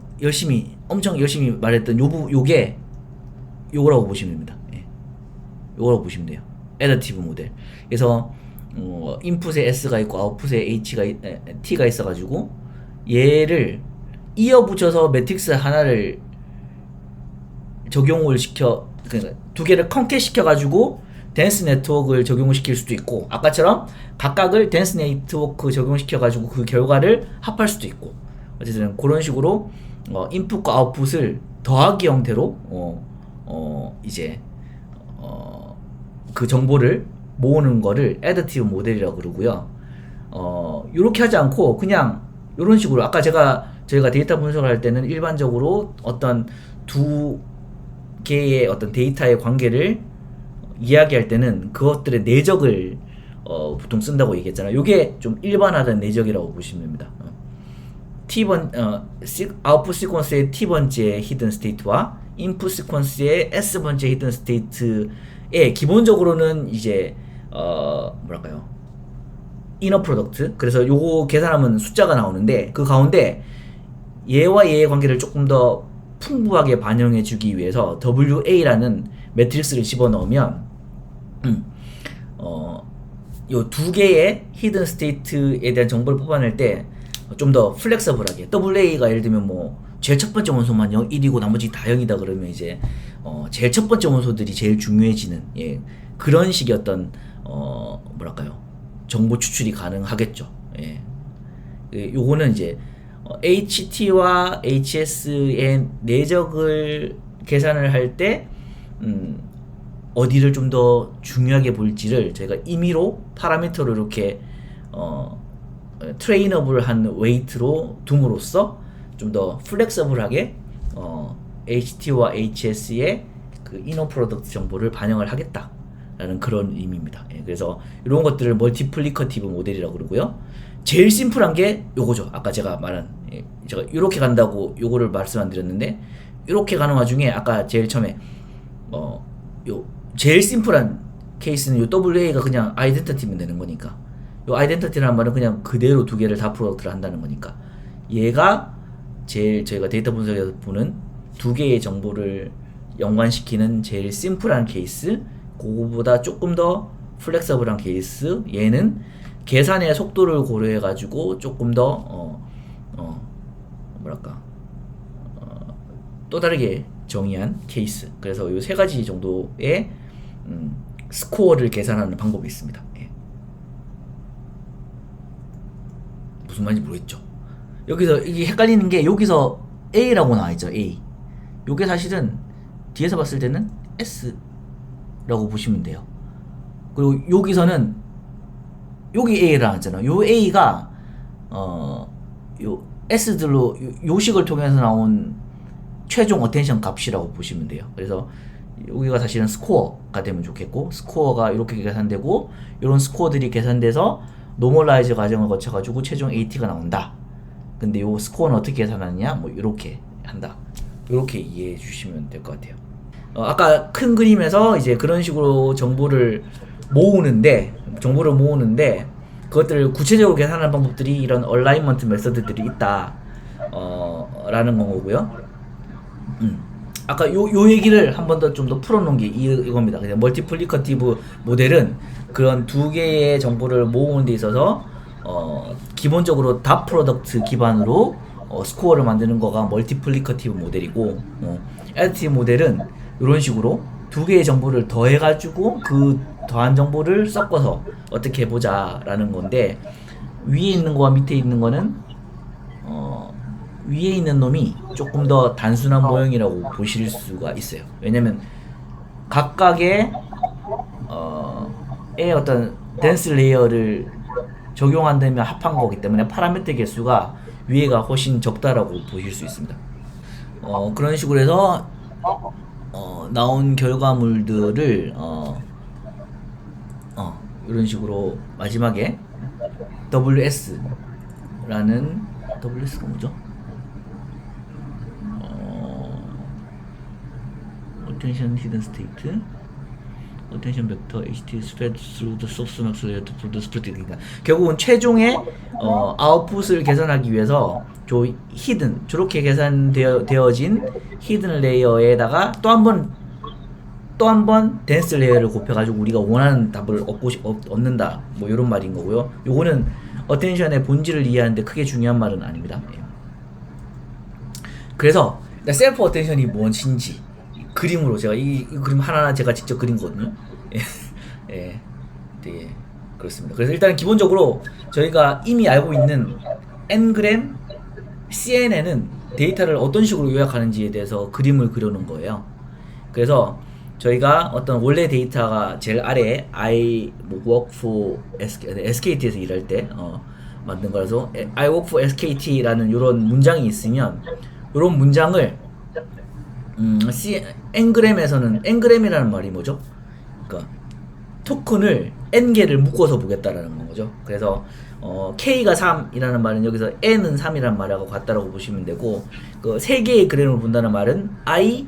엄청 열심히 말했던 요게 요거라고 보시면 됩니다. 예. 요거라고 보시면 돼요. 애더티브 모델. 그래서 인풋에 S가 있고 아웃풋에 T가 있어가지고 얘를 이어붙여서 매트릭스 하나를 적용을 시켜, 그러니까 두 개를 컨캣 시켜가지고 댄스 네트워크를 적용을 시킬 수도 있고 아까처럼 각각을 댄스 네트워크 적용시켜가지고 그 결과를 합할 수도 있고 어쨌든 그런 식으로 인풋과 아웃풋을 더하기 형태로 이제 그 정보를 모으는 거를 애더티브 모델이라고 그러고요. 이렇게 하지 않고 그냥 이런 식으로 아까 저희가 데이터 분석을 할 때는 일반적으로 어떤 두 개의 어떤 데이터의 관계를 이야기할 때는 그것들의 내적을 보통 쓴다고 얘기했잖아요. 이게 좀 일반화된 내적이라고 보시면 됩니다. 아웃풋 시퀀스의 T번째 히든 스테이트와 인풋 시퀀스의 S번째 히든 스테이트에 기본적으로는 이제 뭐랄까요, 이너 프로덕트, 그래서 요거 계산하면 숫자가 나오는데 그 가운데 얘와 얘의 관계를 조금 더 풍부하게 반영해 주기 위해서 WA라는 매트릭스를 집어넣으면 요 두 개의 히든 스테이트에 대한 정보를 뽑아낼 때 좀 더 플렉서블하게, WA가 예를 들면 뭐 제일 첫 번째 원소만 1이고 나머지 다 0이다 그러면 이제 제일 첫 번째 원소들이 제일 중요해지는, 예, 그런 식의 어떤 뭐랄까요, 정보 추출이 가능하겠죠. 예. 요거는 이제 HT와 HS의 내적을 계산을 할 때 어디를 좀 더 중요하게 볼지를 저희가 임의로 파라미터로 이렇게 트레이너블 한 웨이트로 둠으로써 좀 더 플렉서블하게 HT와 HS의 그 이너 프로덕트 정보를 반영을 하겠다라는 그런 의미입니다. 예, 그래서 이런 것들을 멀티플리커티브 모델이라고 그러고요. 제일 심플한 게 요거죠. 아까 제가 말한, 예, 제가 이렇게 간다고 요거를 말씀 안 드렸는데, 이렇게 가는 와중에 아까 제일 처음에 요 제일 심플한 케이스는 요 WA가 그냥 아이덴티티면 되는 거니까, 요 아이덴티티라는 말은 그냥 그대로 두 개를 다 프로덕트를 한다는 거니까, 얘가 제일 저희가 데이터 분석에서 보는 두 개의 정보를 연관시키는 제일 심플한 케이스, 그거보다 조금 더 플렉서블한 케이스, 얘는 계산의 속도를 고려해 가지고 조금 더 뭐랄까 또 다르게 정의한 케이스. 그래서 이 세 가지 정도의 스코어를 계산하는 방법이 있습니다. 예. 무슨 말인지 모르겠죠. 여기서 이게 헷갈리는 게, 여기서 A라고 나와 있죠. A. 요게 사실은 뒤에서 봤을 때는 S라고 보시면 돼요. 그리고 여기서는 여기 A라 하잖아. 요 A가 요 S들로 요 식을 통해서 나온 최종 어텐션 값이라고 보시면 돼요. 그래서 여기가 사실은 스코어가 되면 좋겠고, 스코어가 이렇게 계산되고 이런 스코어들이 계산돼서 노멀라이즈 과정을 거쳐가지고 최종 AT가 나온다. 근데 요 스코어는 어떻게 계산하느냐, 뭐 이렇게 한다. 이렇게 이해해 주시면 될 것 같아요. 아까 큰 그림에서 이제 그런 식으로 정보를 모으는데 그것들을 구체적으로 계산하는 방법들이 이런 얼라이먼트 메서드들이 있다 라는 거고요. 아까 요 얘기를 한 번 더 좀 더 풀어놓은 게 이겁니다. 그냥 멀티플리커티브 모델은 그런 두 개의 정보를 모으는 데 있어서 기본적으로 다 프로덕트 기반으로 스코어를 만드는 거가 멀티플리커티브 모델이고, 애디티브 모델은 이런 식으로 두 개의 정보를 더해가지고 그 더한 정보를 섞어서 어떻게 해보자라는 건데, 위에 있는 거와 밑에 있는 거는 위에 있는 놈이 조금 더 단순한 모형이라고 보실 수가 있어요. 왜냐면 각각의 어떤 댄스 레이어를 적용한다면 합한 거기 때문에 파라미터 개수가 위에가 훨씬 적다라고 보실 수 있습니다. 그런 식으로 해서 나온 결과물들을 이런 식으로 마지막에 WS라는 WS가 뭐죠? Attention Hidden State, Attention Vector, HT Spread Through the Softmax Layer to Produce Split. 그러니까 결국은 최종의 아웃풋을 계산하기 위해서 저 히든 저렇게 계산되어진 히든 레이어에다가 또 한 번 댄스 레이어를 곱해가지고 우리가 원하는 답을 얻는다, 뭐 이런 말인 거고요. 요거는 어텐션의 본질을 이해하는데 크게 중요한 말은 아닙니다. 그래서 셀프 어텐션이 무엇인지 그림으로 제가 이 그림 하나하나 제가 직접 그린 거거든요. 예, 되게 그렇습니다. 그래서 일단 기본적으로 저희가 이미 알고 있는 N그램 CNN은 데이터를 어떤 식으로 요약하는지에 대해서 그림을 그려놓은 거예요. 그래서 저희가 어떤 원래 데이터가 제일 아래에 I work for SKT에서 일할 때 만든 거라서 I work for SKT라는 이런 문장이 있으면 이런 문장을 N그램에서는 N그램이라는 말이 뭐죠? 그러니까 토큰을 N개를 묶어서 보겠다라는 거죠. 그래서 K가 3이라는 말은 여기서 N은 3이라는 말하고 같다라고 보시면 되고, 그 3개의 그램을 본다는 말은 I,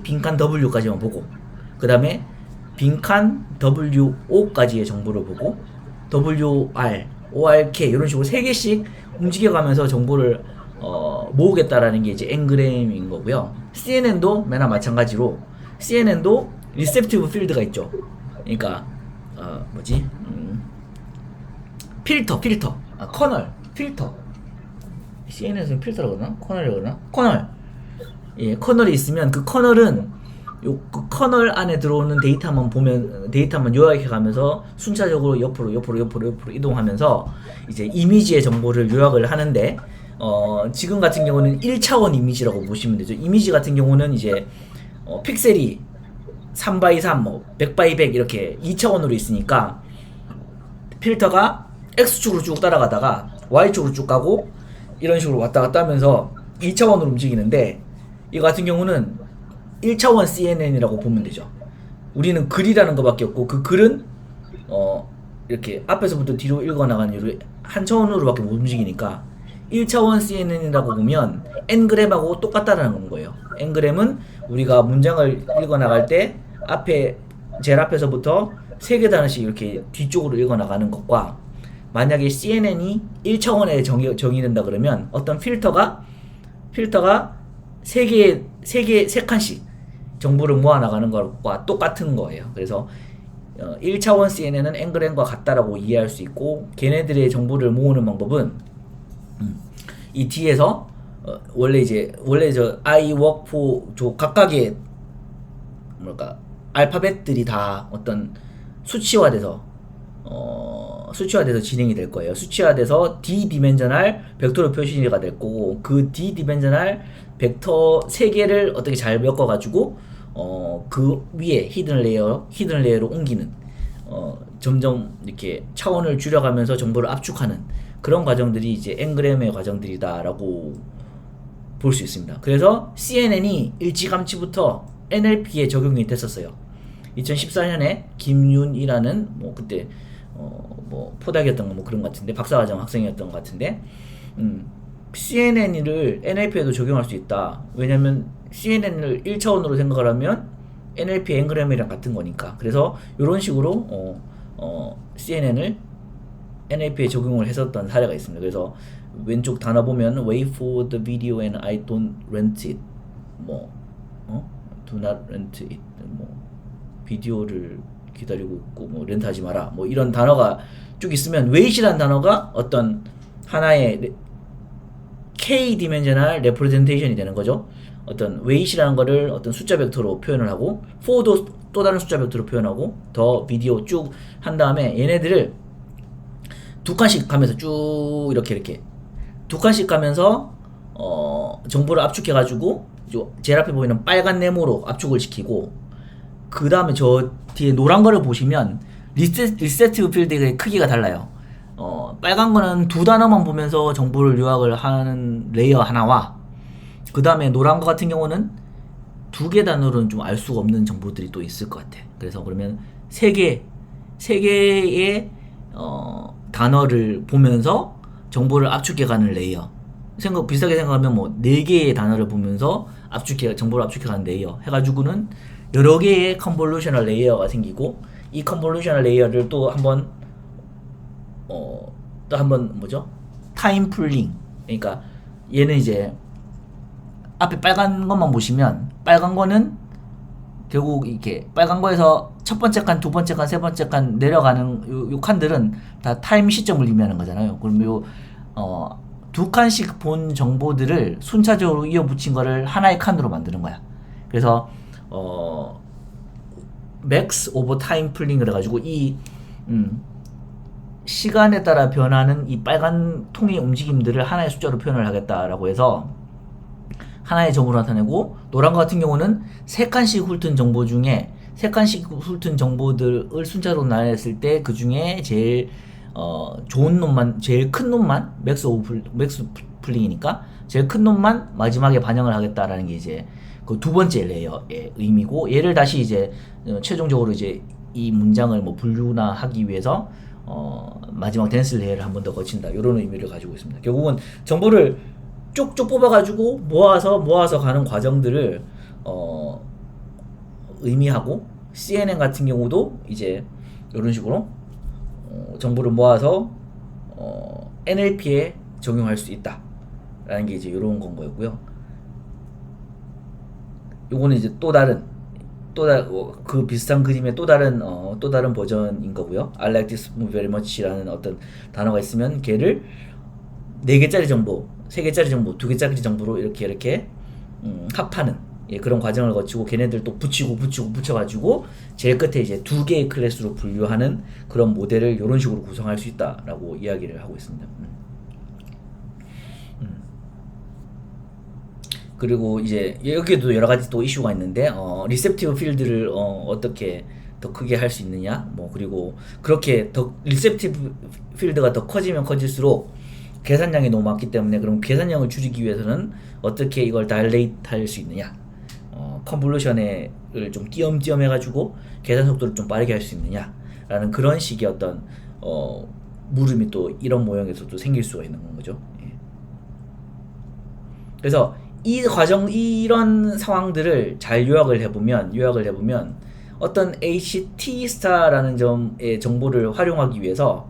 빈칸 W까지만 보고, 그 다음에 빈칸 WO까지의 정보를 보고, WR, ORK 이런 식으로 3개씩 움직여가면서 정보를 모으겠다라는 게 이제 N그램인 거고요. CNN도 맨날 마찬가지로 CNN도 리셉티브 필드가 있죠. 그러니까 필터 커널 필터, CNN에서는 필터라고 그러나? 커널이라고 그러나? 커널. 예, 커널이 있으면 그 커널은 그 커널 안에 들어오는 데이터만 요약해 가면서 순차적으로 옆으로 이동하면서 이제 이미지의 정보를 요약을 하는데, 지금 같은 경우는 1차원 이미지라고 보시면 되죠. 이미지 같은 경우는 이제 픽셀이 3x3, 100x100 이렇게 2차원으로 있으니까 필터가 X축으로 쭉 따라가다가 Y축으로 쭉 가고 이런 식으로 왔다 갔다 하면서 2차원으로 움직이는데, 이 같은 경우는 1차원 CNN이라고 보면 되죠. 우리는 글이라는 것밖에 없고 그 글은 이렇게 앞에서부터 뒤로 읽어나가는 이런 한 차원으로밖에 못 움직이니까 1차원 CNN이라고 보면 N그램하고 똑같다라는 거예요. N그램은 우리가 문장을 읽어나갈 때 제일 앞에서부터 3개 단어씩 이렇게 뒤쪽으로 읽어나가는 것과, 만약에 CNN이 1차원에 정의된다 그러면 어떤 필터가 3칸씩 정보를 모아나가는 것과 똑같은 거예요. 그래서 1차원 CNN은 N그램과 같다라고 이해할 수 있고, 걔네들의 정보를 모으는 방법은 이 뒤에서 원래 저 I work for 저 각각의 알파벳들이 다 어떤 수치화돼서 진행이 될 거예요. 수치화돼서 D-디멘저널 벡터로 표시가 될 거고, 그 D-디멘저널 벡터 3개를 어떻게 잘 엮어가지고 그 위에 히든 레이어로 옮기는, 점점 이렇게 차원을 줄여가면서 정보를 압축하는 그런 과정들이 이제 N그램의 과정들이다라고 볼 수 있습니다. 그래서 CNN이 일찌감치부터 NLP에 적용이 됐었어요. 2014년에 김윤이라는 그때 포닥이었던 거 그런 것 같은데, 박사과정 학생이었던 것 같은데, CNN을 NLP에도 적용할 수 있다. 왜냐면 CNN을 1차원으로 생각을 하면 NLP N그램이랑 같은 거니까. 그래서 이런 식으로 CNN을 NLP에 적용을 했었던 사례가 있습니다. 그래서 왼쪽 단어 보면 wait for the video and I don't rent it, do not rent it, 뭐 비디오를 기다리고 있고 뭐 렌트하지 마라 뭐 이런 단어가 쭉 있으면 wait이라는 단어가 어떤 하나의 K 디멘셔널 레프레젠테이션이 되는 거죠. 어떤 wait이라는 거를 어떤 숫자 벡터로 표현을 하고 for도 또 다른 숫자 벡터로 표현하고 더 비디오 쭉 한 다음에 얘네들을 두 칸씩 가면서 쭉 이렇게 두 칸씩 가면서 정보를 압축해 가지고 제일 앞에 보이는 빨간 네모로 압축을 시키고 그 다음에 저 뒤에 노란 거를 보시면 리세트 필드의 크기가 달라요. 빨간 거는 두 단어만 보면서 정보를 요약을 하는 레이어 하나와 그 다음에 노란 거 같은 경우는 두 개 단어로는 좀 알 수가 없는 정보들이 또 있을 것 같아. 그래서 그러면 세 개의 단어를 보면서 정보를 압축해가는 레이어. 비슷하게 생각하면 뭐 네 개의 단어를 보면서 정보를 압축해가는 레이어 해가지고는 여러 개의 컨볼루셔널 레이어가 생기고 이 컨볼루셔널 레이어를 또 한번 뭐죠? 타임 풀링. 그러니까 얘는 이제 앞에 빨간 것만 보시면 빨간 거는 결국 이렇게 빨간 거에서 첫 번째 칸, 두 번째 칸, 세 번째 칸 내려가는 요 칸들은 다 타임 시점을 의미하는 거잖아요. 그럼 두 칸씩 본 정보들을 순차적으로 이어붙인 거를 하나의 칸으로 만드는 거야. 그래서 max over time 풀링 그래가지고 이 시간에 따라 변하는 이 빨간 통의 움직임들을 하나의 숫자로 표현을 하겠다라고 해서 하나의 점으로 나타내고 노란 거 같은 경우는 세 칸씩 훑은 정보 중에 세 칸씩 훑은 정보들을 순차적으로 나눴을 때 그 중에 제일 좋은 놈만 제일 큰 놈만 맥스 풀링이니까 제일 큰 놈만 마지막에 반영을 하겠다라는 게 이제 그 두 번째 레이어의 의미고 얘를 다시 이제 최종적으로 이제 이 문장을 뭐 분류나 하기 위해서 마지막 댄스 레이어를 한 번 더 거친다 이런 의미를 가지고 있습니다. 결국은 정보를 쪽쪽 뽑아가지고 모아서 가는 과정들을 의미하고 CNN 같은 경우도 이제 이런 식으로 정보를 모아서 NLP에 적용할 수 있다라는 게 이제 이런 건 거였고요. 요거는 이제 그 비슷한 그림의 또 다른 버전인 거고요. I like this movie very much라는 어떤 단어가 있으면 걔를 4개짜리 정보, 3개짜리 정보, 2개짜리 정보로 이렇게 합하는 그런 과정을 거치고 걔네들 또 붙여가지고 제일 끝에 이제 2개의 클래스로 분류하는 그런 모델을 이런 식으로 구성할 수 있다라고 이야기를 하고 있습니다. 그리고 이제 여기에도 여러 가지 또 이슈가 있는데 리셉티브 필드를 어떻게 더 크게 할 수 있느냐 뭐 그리고 그렇게 더 리셉티브 필드가 더 커지면 커질수록 계산량이 너무 많기 때문에 그럼 계산량을 줄이기 위해서는 어떻게 이걸 다일레이트 할 수 있느냐 컨볼루션을 좀 띄엄띄엄 해가지고 계산 속도를 좀 빠르게 할 수 있느냐 라는 그런 식의 어떤 물음이 또 이런 모형에서도 생길 수가 있는 거죠. 예. 그래서 이런 상황들을 잘 요약을 해보면 어떤 HT 스타라는 점의 정보를 활용하기 위해서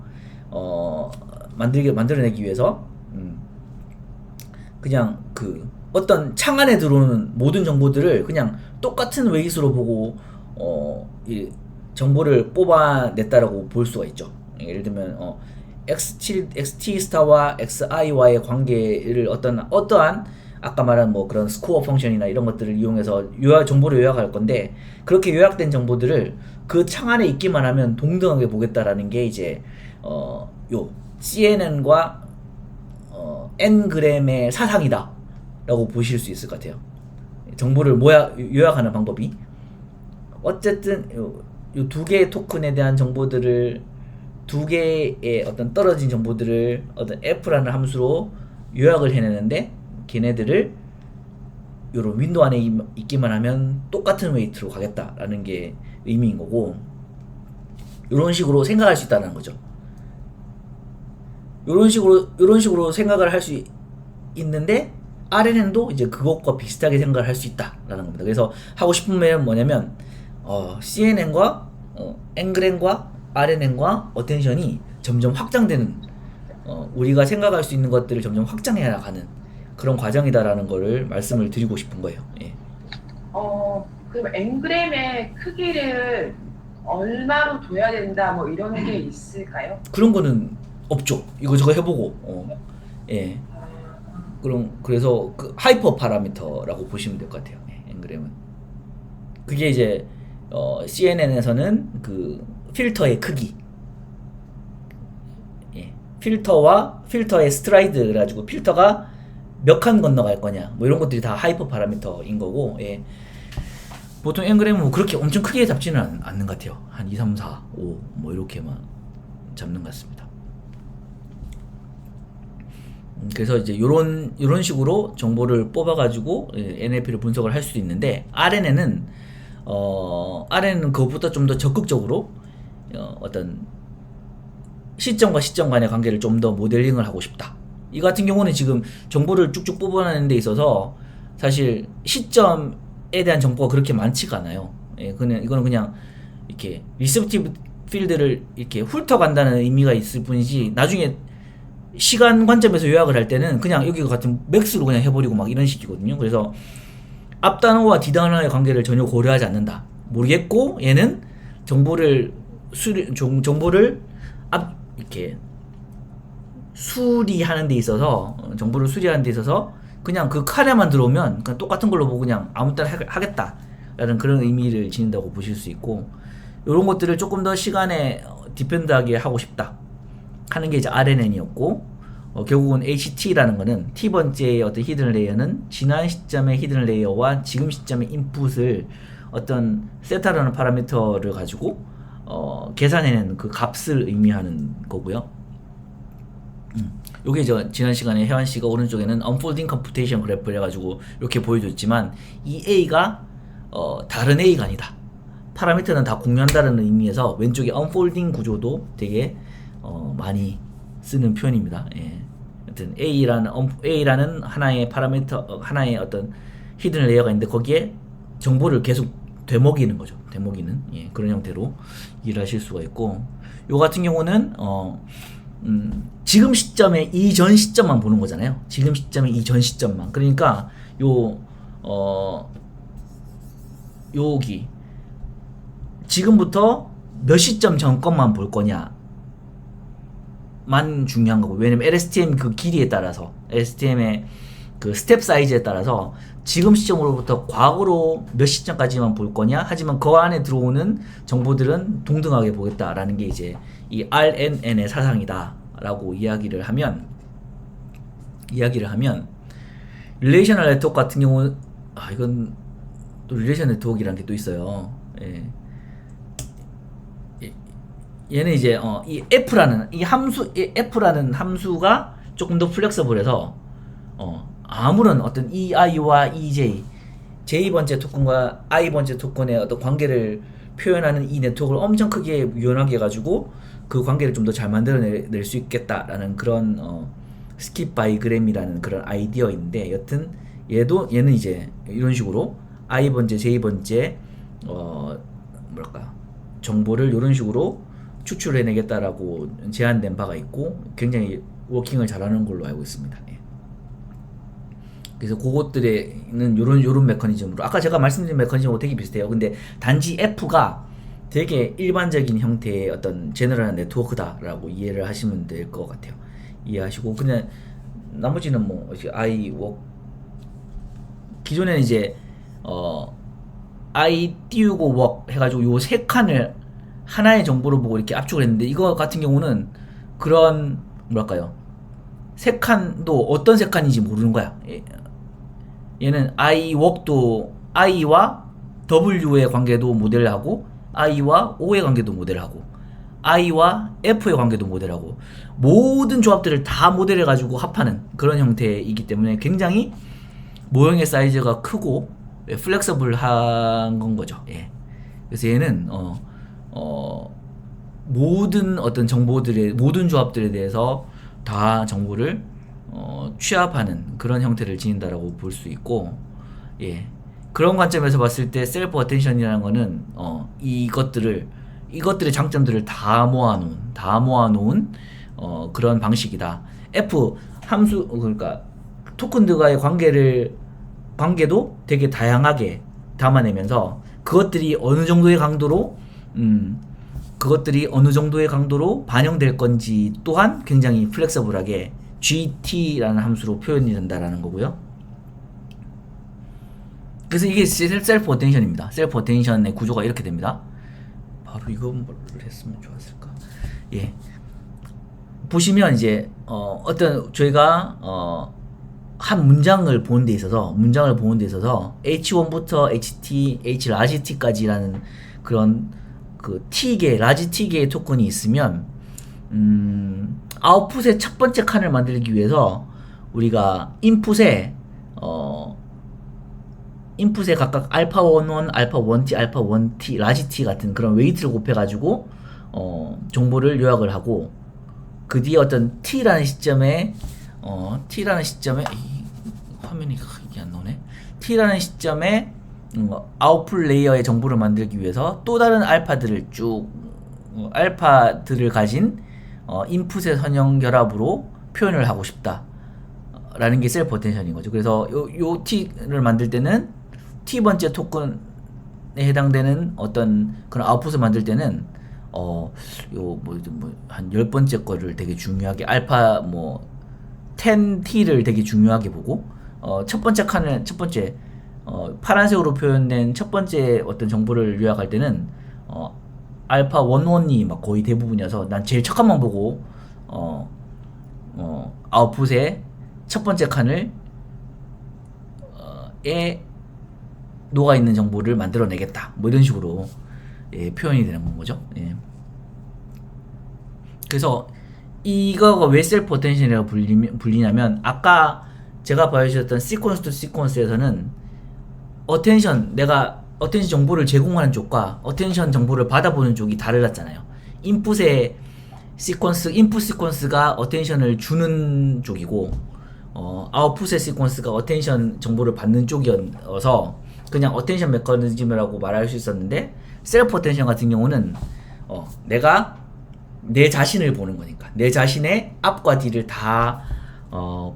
만들어내기 위해서 그냥 그 어떤 창 안에 들어오는 모든 정보들을 그냥 똑같은 웨이스로 보고 이 정보를 뽑아냈다라고 볼 수가 있죠. 예를 들면 XT 스타와 XI와의 관계를 어떠한 아까 말한 뭐 그런 스코어 펑션이나 이런 것들을 이용해서 정보를 요약할 건데 그렇게 요약된 정보들을 그 창 안에 있기만 하면 동등하게 보겠다라는 게 이제 요 CNN과 N그램의 사상이다 라고 보실 수 있을 것 같아요. 정보를 요약하는 방법이 어쨌든 요 두 개의 토큰에 대한 정보들을 두 개의 어떤 떨어진 정보들을 어떤 F라는 함수로 요약을 해내는데 걔네들을 요런 윈도우 안에 있기만 하면 똑같은 웨이트로 가겠다라는 게 의미인 거고 요런 식으로 생각할 수 있다는 거죠. 요런 식으로 생각을 할 수 있는데 RNN도 이제 그것과 비슷하게 생각을 할 수 있다라는 겁니다. 그래서 하고 싶은 말은 뭐냐면 CNN과 N그램과 RNN과 어텐션이 점점 확장되는 우리가 생각할 수 있는 것들을 점점 확장해 나가는 그런 과정이다라는 거를 말씀을 드리고 싶은 거예요. 예. 그럼 엔그램의 크기를 얼마로 둬야 된다 뭐 이런 게 있을까요? 그런 거는 없죠. 이거저거 해보고 예. 그래서 그 하이퍼 파라미터라고 보시면 될 것 같아요. 예, 엔그램은 그게 이제 CNN에서는 그 필터의 크기, 예. 필터의 스트라이드 그래가지고 필터가 몇 칸 건너갈 거냐 뭐 이런 것들이 다 하이퍼 파라미터인 거고, 예. 보통 엔그램은 뭐 그렇게 엄청 크게 잡지는 않는 것 같아요. 한 2, 3, 4, 5 뭐 이렇게만 잡는 것 같습니다. 그래서 이제 요런 식으로 정보를 뽑아가지고 NLP를 분석을 할 수도 있는데, RNN은 그것보다 좀 더 적극적으로 어떤 시점과 시점 간의 관계를 좀 더 모델링을 하고 싶다. 이 같은 경우는 지금 정보를 쭉쭉 뽑아내는 데 있어서 사실 시점에 대한 정보가 그렇게 많지가 않아요. 예, 이거는 그냥 이렇게 리셉티브 필드를 이렇게 훑어간다는 의미가 있을 뿐이지, 나중에 시간 관점에서 요약을 할 때는 그냥 여기 같은 맥스로 그냥 해버리고 막 이런 식이거든요. 그래서 앞단어와 뒷단어의 관계를 전혀 고려하지 않는다. 모르겠고 얘는 정보를 이렇게 수리하는 데 있어서, 정보를 수리하는 데 있어서 그냥 그 칸에만 들어오면 그냥 똑같은 걸로 보고 그냥 아무 때나 하겠다라는 그런 의미를 지닌다고 보실 수 있고, 이런 것들을 조금 더 시간에 디펜드하게 하고 싶다 하는 게 이제 RNN이었고, 결국은 HT라는 거는 T번째의 어떤 히든 레이어는 지난 시점의 히든 레이어와 지금 시점의 인풋을 어떤 세타라는 파라미터를 가지고 계산해낸 그 값을 의미하는 거고요. 요게 지난 시간에 혜환 씨가 오른쪽에는 unfolding computation 그래프를 해가지고 이렇게 보여줬지만, 이 A가 다른 A가 아니다. 파라미터는 다 공유한다는 의미에서 왼쪽에 unfolding 구조도 되게 많이 쓰는 표현입니다. 예. 하여튼 A라는 하나의 파라미터, 하나의 어떤 히든 레이어가 있는데 거기에 정보를 계속 되먹이는 거죠. 되먹이는, 예, 그런 형태로 이해하실 수가 있고, 요 같은 경우는 지금 시점에 이전 시점만 보는 거잖아요. 지금 시점에 이전 시점만. 그러니까 여기 지금부터 몇 시점 전 것만 볼 거냐만 중요한 거고, 왜냐면 LSTM 그 길이에 따라서, LSTM의 그 스텝 사이즈에 따라서 지금 시점으로부터 과거로 몇 시점까지만 볼 거냐, 하지만 그 안에 들어오는 정보들은 동등하게 보겠다라는 게 이제 이 RNN의 사상이다 라고 이야기를 하면 릴레이셔널 네트워크 같은 경우는 이건 또 릴레이셔널 네트워크라는 게 또 있어요. 예. 얘는 이제 이 F라는 함수가 조금 더 플렉서블해서 아무런 어떤 EI와 EJ, J번째 토큰과 I번째 토큰의 어떤 관계를 표현하는 이 네트워크를 엄청 크게 유연하게 해가지고 그 관계를 좀 더 잘 만들어낼 수 있겠다라는 그런 스킵 바이그램이라는 그런 아이디어인데, 여튼 얘는 이제 이런 식으로 I번째, J번째 정보를 이런 식으로 추출해내겠다라고 제안된 바가 있고, 굉장히 워킹을 잘하는 걸로 알고 있습니다. 예. 그래서 그것들에는 요런 메커니즘으로, 아까 제가 말씀드린 메커니즘하고 되게 비슷해요. 근데 단지 F가 되게 일반적인 형태의 어떤 제너럴한 네트워크다라고 이해를 하시면 될 것 같아요. 이해하시고, 그냥 나머지는 뭐 기존에는 이제 I 띄우고 work 해가지고 요 세 칸을 하나의 정보로 보고 이렇게 압축을 했는데, 이거 같은 경우는 그런 세 칸도 어떤 세 칸인지 모르는 거야. 얘는 I work도 I와 W의 관계도 모델하고, I와 O의 관계도 모델하고, I와 F의 관계도 모델하고, 모든 조합들을 다 모델해가지고 합하는 그런 형태이기 때문에 굉장히 모형의 사이즈가 크고 플렉서블한 건 거죠. 예. 그래서 얘는 모든 어떤 모든 조합들에 대해서 다 정보를 취합하는 그런 형태를 지닌다라고 볼 수 있고, 예. 그런 관점에서 봤을 때 셀프 어텐션이라는 거는 이것들의 장점들을 다 모아놓은 그런 방식이다. F 함수, 그러니까 토큰들과의 관계도 되게 다양하게 담아내면서 그것들이 어느 정도의 강도로 반영될 건지 또한 굉장히 플렉서블하게 GT라는 함수로 표현이 된다라는 거고요. 그래서 이게 셀프 어텐션입니다. 셀프 어텐션의 구조가 이렇게 됩니다. 바로 이걸 했으면 좋았을까? 예. 보시면 이제 어떤 저희가 한 문장을 보는 데 있어서 H1부터 HT, H 라지 T까지라는 그런 그 T개, 라지 T개의 토큰이 있으면 아웃풋의 첫 번째 칸을 만들기 위해서 우리가 인풋에 각각 알파11, 알파1t, 알파1t, 라지 T 같은 그런 웨이트를 곱해가지고 정보를 요약을 하고 그 뒤에 어떤 T라는 시점에 화면이 이게 안 나오네. T라는 시점에 아웃풋 레이어의 정보를 만들기 위해서 또 다른 알파들을 알파들을 가진 인풋의 선형 결합으로 표현을 하고 싶다 라는 게 셀프 어텐션인 거죠. 그래서 요 T를 만들 때는 T번째 토큰에 해당되는 어떤 그런 아웃풋을 만들 때는 한 10번째 거를 되게 중요하게 알파 10T를 되게 중요하게 보고 첫 번째 파란색으로 표현된 첫 번째 어떤 정보를 요약할 때는 알파 11이 막 거의 대부분이어서 난 제일 첫 칸만 보고 아웃풋의 첫 번째 칸을 녹아 있는 정보를 만들어내겠다. 뭐 이런 식으로 표현이 되는 거죠. 예. 그래서 이거가 왜 셀프 어텐션이라고 불리냐면 아까 제가 보여주셨던 시퀀스 투 시퀀스에서는 내가 어텐션 정보를 제공하는 쪽과 어텐션 정보를 받아보는 쪽이 다르잖아요. 인풋 시퀀스가 어텐션을 주는 쪽이고 아웃풋의 시퀀스가 어텐션 정보를 받는 쪽이어서 그냥 어텐션 메커니즘이라고 말할 수 있었는데 셀프 어텐션 같은 경우는 내가 내 자신을 보는 거니까 내 자신의 앞과 뒤를 다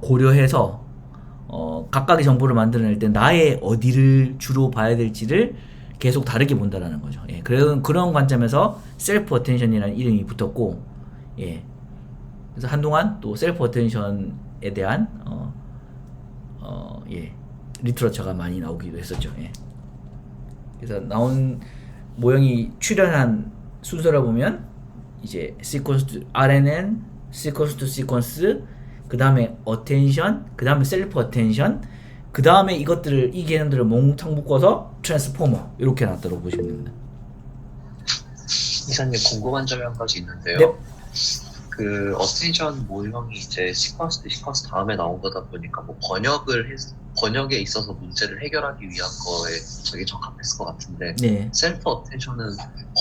고려해서 각각의 정보를 만들어낼 때 나의 어디를 주로 봐야 될지를 계속 다르게 본다라는 거죠. 예, 그런 관점에서 셀프 어텐션이라는 이름이 붙었고, 예, 그래서 한동안 또 셀프 어텐션에 대한 리터러처가 많이 나오기도 했었죠. 예. 그래서 나온 모형이 출현한 순서를 보면 이제 RNN, 시퀀스 투 시퀀스, 그 다음에 어텐션, 그 다음에 셀프 어텐션, 그 다음에 이 개념들을 몽탕 묶어서 트랜스포머 이렇게 나왔다고 보시면 됩니다. 이사님 궁금한 점이 한 가지 있는데요. 네. 그 어텐션 모형이 이제 시퀀스 대 시퀀스 다음에 나온 거다 보니까 뭐 번역에 있어서 문제를 해결하기 위한 거에 되게 적합했을 것 같은데 네. 셀프 어텐션은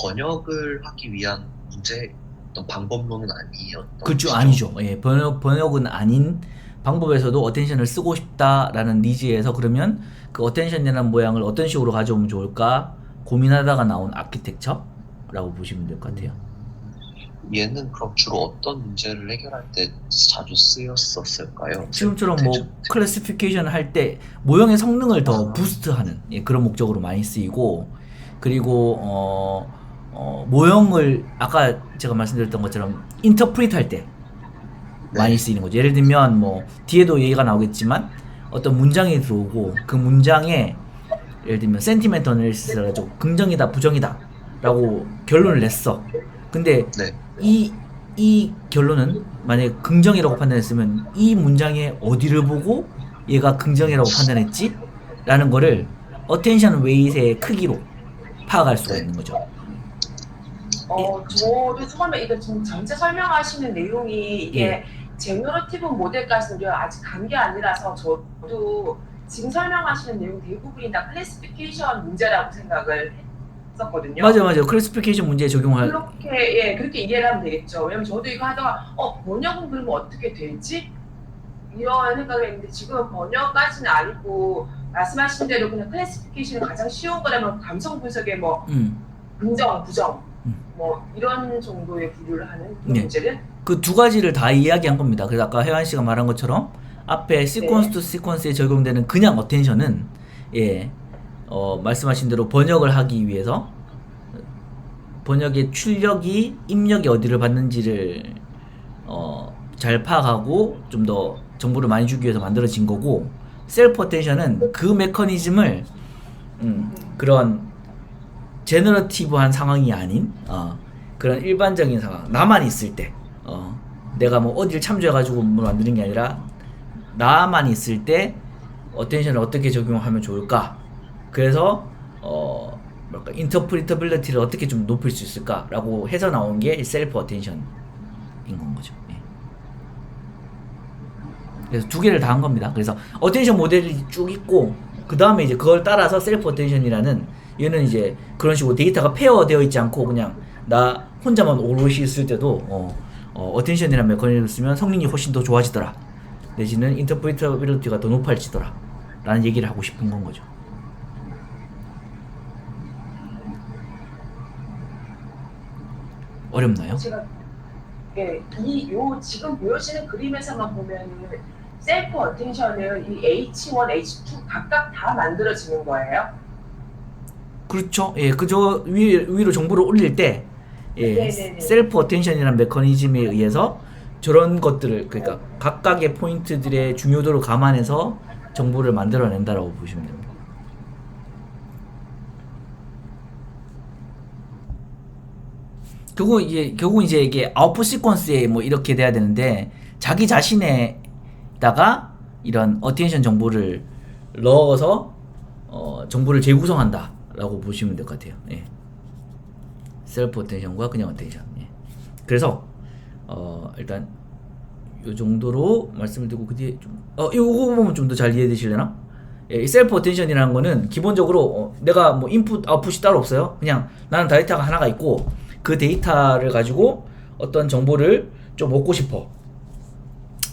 번역을 하기 위한 문제 어떤 방법론은 아니었던 그렇죠. 것이죠? 아니죠. 예, 번역은 아닌 방법에서도 어텐션을 쓰고 싶다라는 니즈에서 그러면 그 어텐션이라는 모양을 어떤 식으로 가져오면 좋을까 고민하다가 나온 아키텍처라고 보시면 될 것 같아요. 얘는 그럼 주로 어떤 문제를 해결할 때 자주 쓰였었을까요? 지금처럼 뭐 클래시피케이션 할 때 모형의 성능을 더 부스트하는 그런 목적으로 많이 쓰이고, 그리고 모형을 아까 제가 말씀드렸던 것처럼 인터프리트 할 때 많이 쓰이는 거죠. 예를 들면 뭐 뒤에도 얘기가 나오겠지만 어떤 문장이 들어오고 그 문장에 예를 들면 센티멘트 어널리시스를 가지고 긍정이다 부정이다 라고 결론을 냈어. 근데 이 결론은 만약에 긍정이라고 판단했으면 이 문장의 어디를 보고 얘가 긍정이라고 판단했지? 라는 거를 어텐션 웨이트의 크기로 파악할 수가 있는 거죠. 저도 처음에 이거 지금 전체 설명하시는 내용이 이게 제너러티브 모델까지는 아직 간 게 아니라서 저도 지금 설명하시는 내용 대부분이 다 클래시피케이션 문제라고 생각을 했었거든요. 맞아요. 클래시피케이션 문제에 적용할 그렇게 이해를 하면 되겠죠. 왜냐면 저도 이거 하다가 번역은 그러면 어떻게 되지? 이런 생각을 했는데 지금 번역까지는 아니고 말씀하신 대로 그냥 클래시피케이션이 가장 쉬운 거라면 감성 분석의 뭐 긍정, 부정 뭐 이런 정도의 분류를 하는 그런 문제를 그 두 가지를 다 이야기한 겁니다. 그래서 아까 혜환 씨가 말한 것처럼 앞에 시퀀스 투 시퀀스에 적용되는 그냥 어텐션은 말씀하신 대로 번역을 하기 위해서 번역의 출력이 입력이 어디를 받는지를 잘 파악하고 좀 더 정보를 많이 주기 위해서 만들어진 거고, 셀프 어텐션은 그 메커니즘을 그런 제너러티브한 상황이 아닌 그런 일반적인 상황, 나만 있을 때 내가 뭐 어딜 참조해가지고 뭘 만드는 게 아니라 나만 있을 때 어텐션을 어떻게 적용하면 좋을까, 그래서 뭐랄까 인터프리터빌리티를 어떻게 좀 높일 수 있을까라고 해서 나온 게 셀프 어텐션인 건 거죠. 예. 그래서 두 개를 다 한 겁니다. 그래서 어텐션 모델이 쭉 있고, 그 다음에 이제 그걸 따라서 셀프 어텐션이라는, 얘는 이제 그런 식으로 데이터가 페어되어 있지 않고 그냥 나 혼자만 오롯이 있을 때도 어텐션이라는 메커니즘을 쓰면 성능이 훨씬 더 좋아지더라, 내지는 인터프리터빌리티가 더 높아지더라 라는 얘기를 하고 싶은 건 거죠. 어렵나요? 제가 지금 보여지는 그림에서만 보면은 셀프 어텐션은 이 H1, H2 각각 다 만들어지는 거예요? 그렇죠. 예, 그저 위로 정보를 올릴 때, 예, 네네네. 셀프 어텐션이라는 메커니즘에 의해서 저런 것들을, 그러니까 각각의 포인트들의 중요도를 감안해서 정보를 만들어낸다라고 보시면 됩니다. 결국 이제 이게 아웃풋 시퀀스에 뭐 이렇게 돼야 되는데, 자기 자신에다가 이런 어텐션 정보를 넣어서 정보를 재구성한다라고 보시면 될 것 같아요. 예. 셀프 어텐션과 그냥 어텐션. 예. 그래서 일단 요 정도로 말씀을 드리고, 그 뒤에 좀 요거 보면 좀 더 잘 이해되실려나? 예, 이 셀프 어텐션이라는 거는 기본적으로 내가 뭐 인풋 아웃풋이 따로 없어요. 그냥 나는 데이터가 하나가 있고, 그 데이터를 가지고 어떤 정보를 좀 얻고 싶어.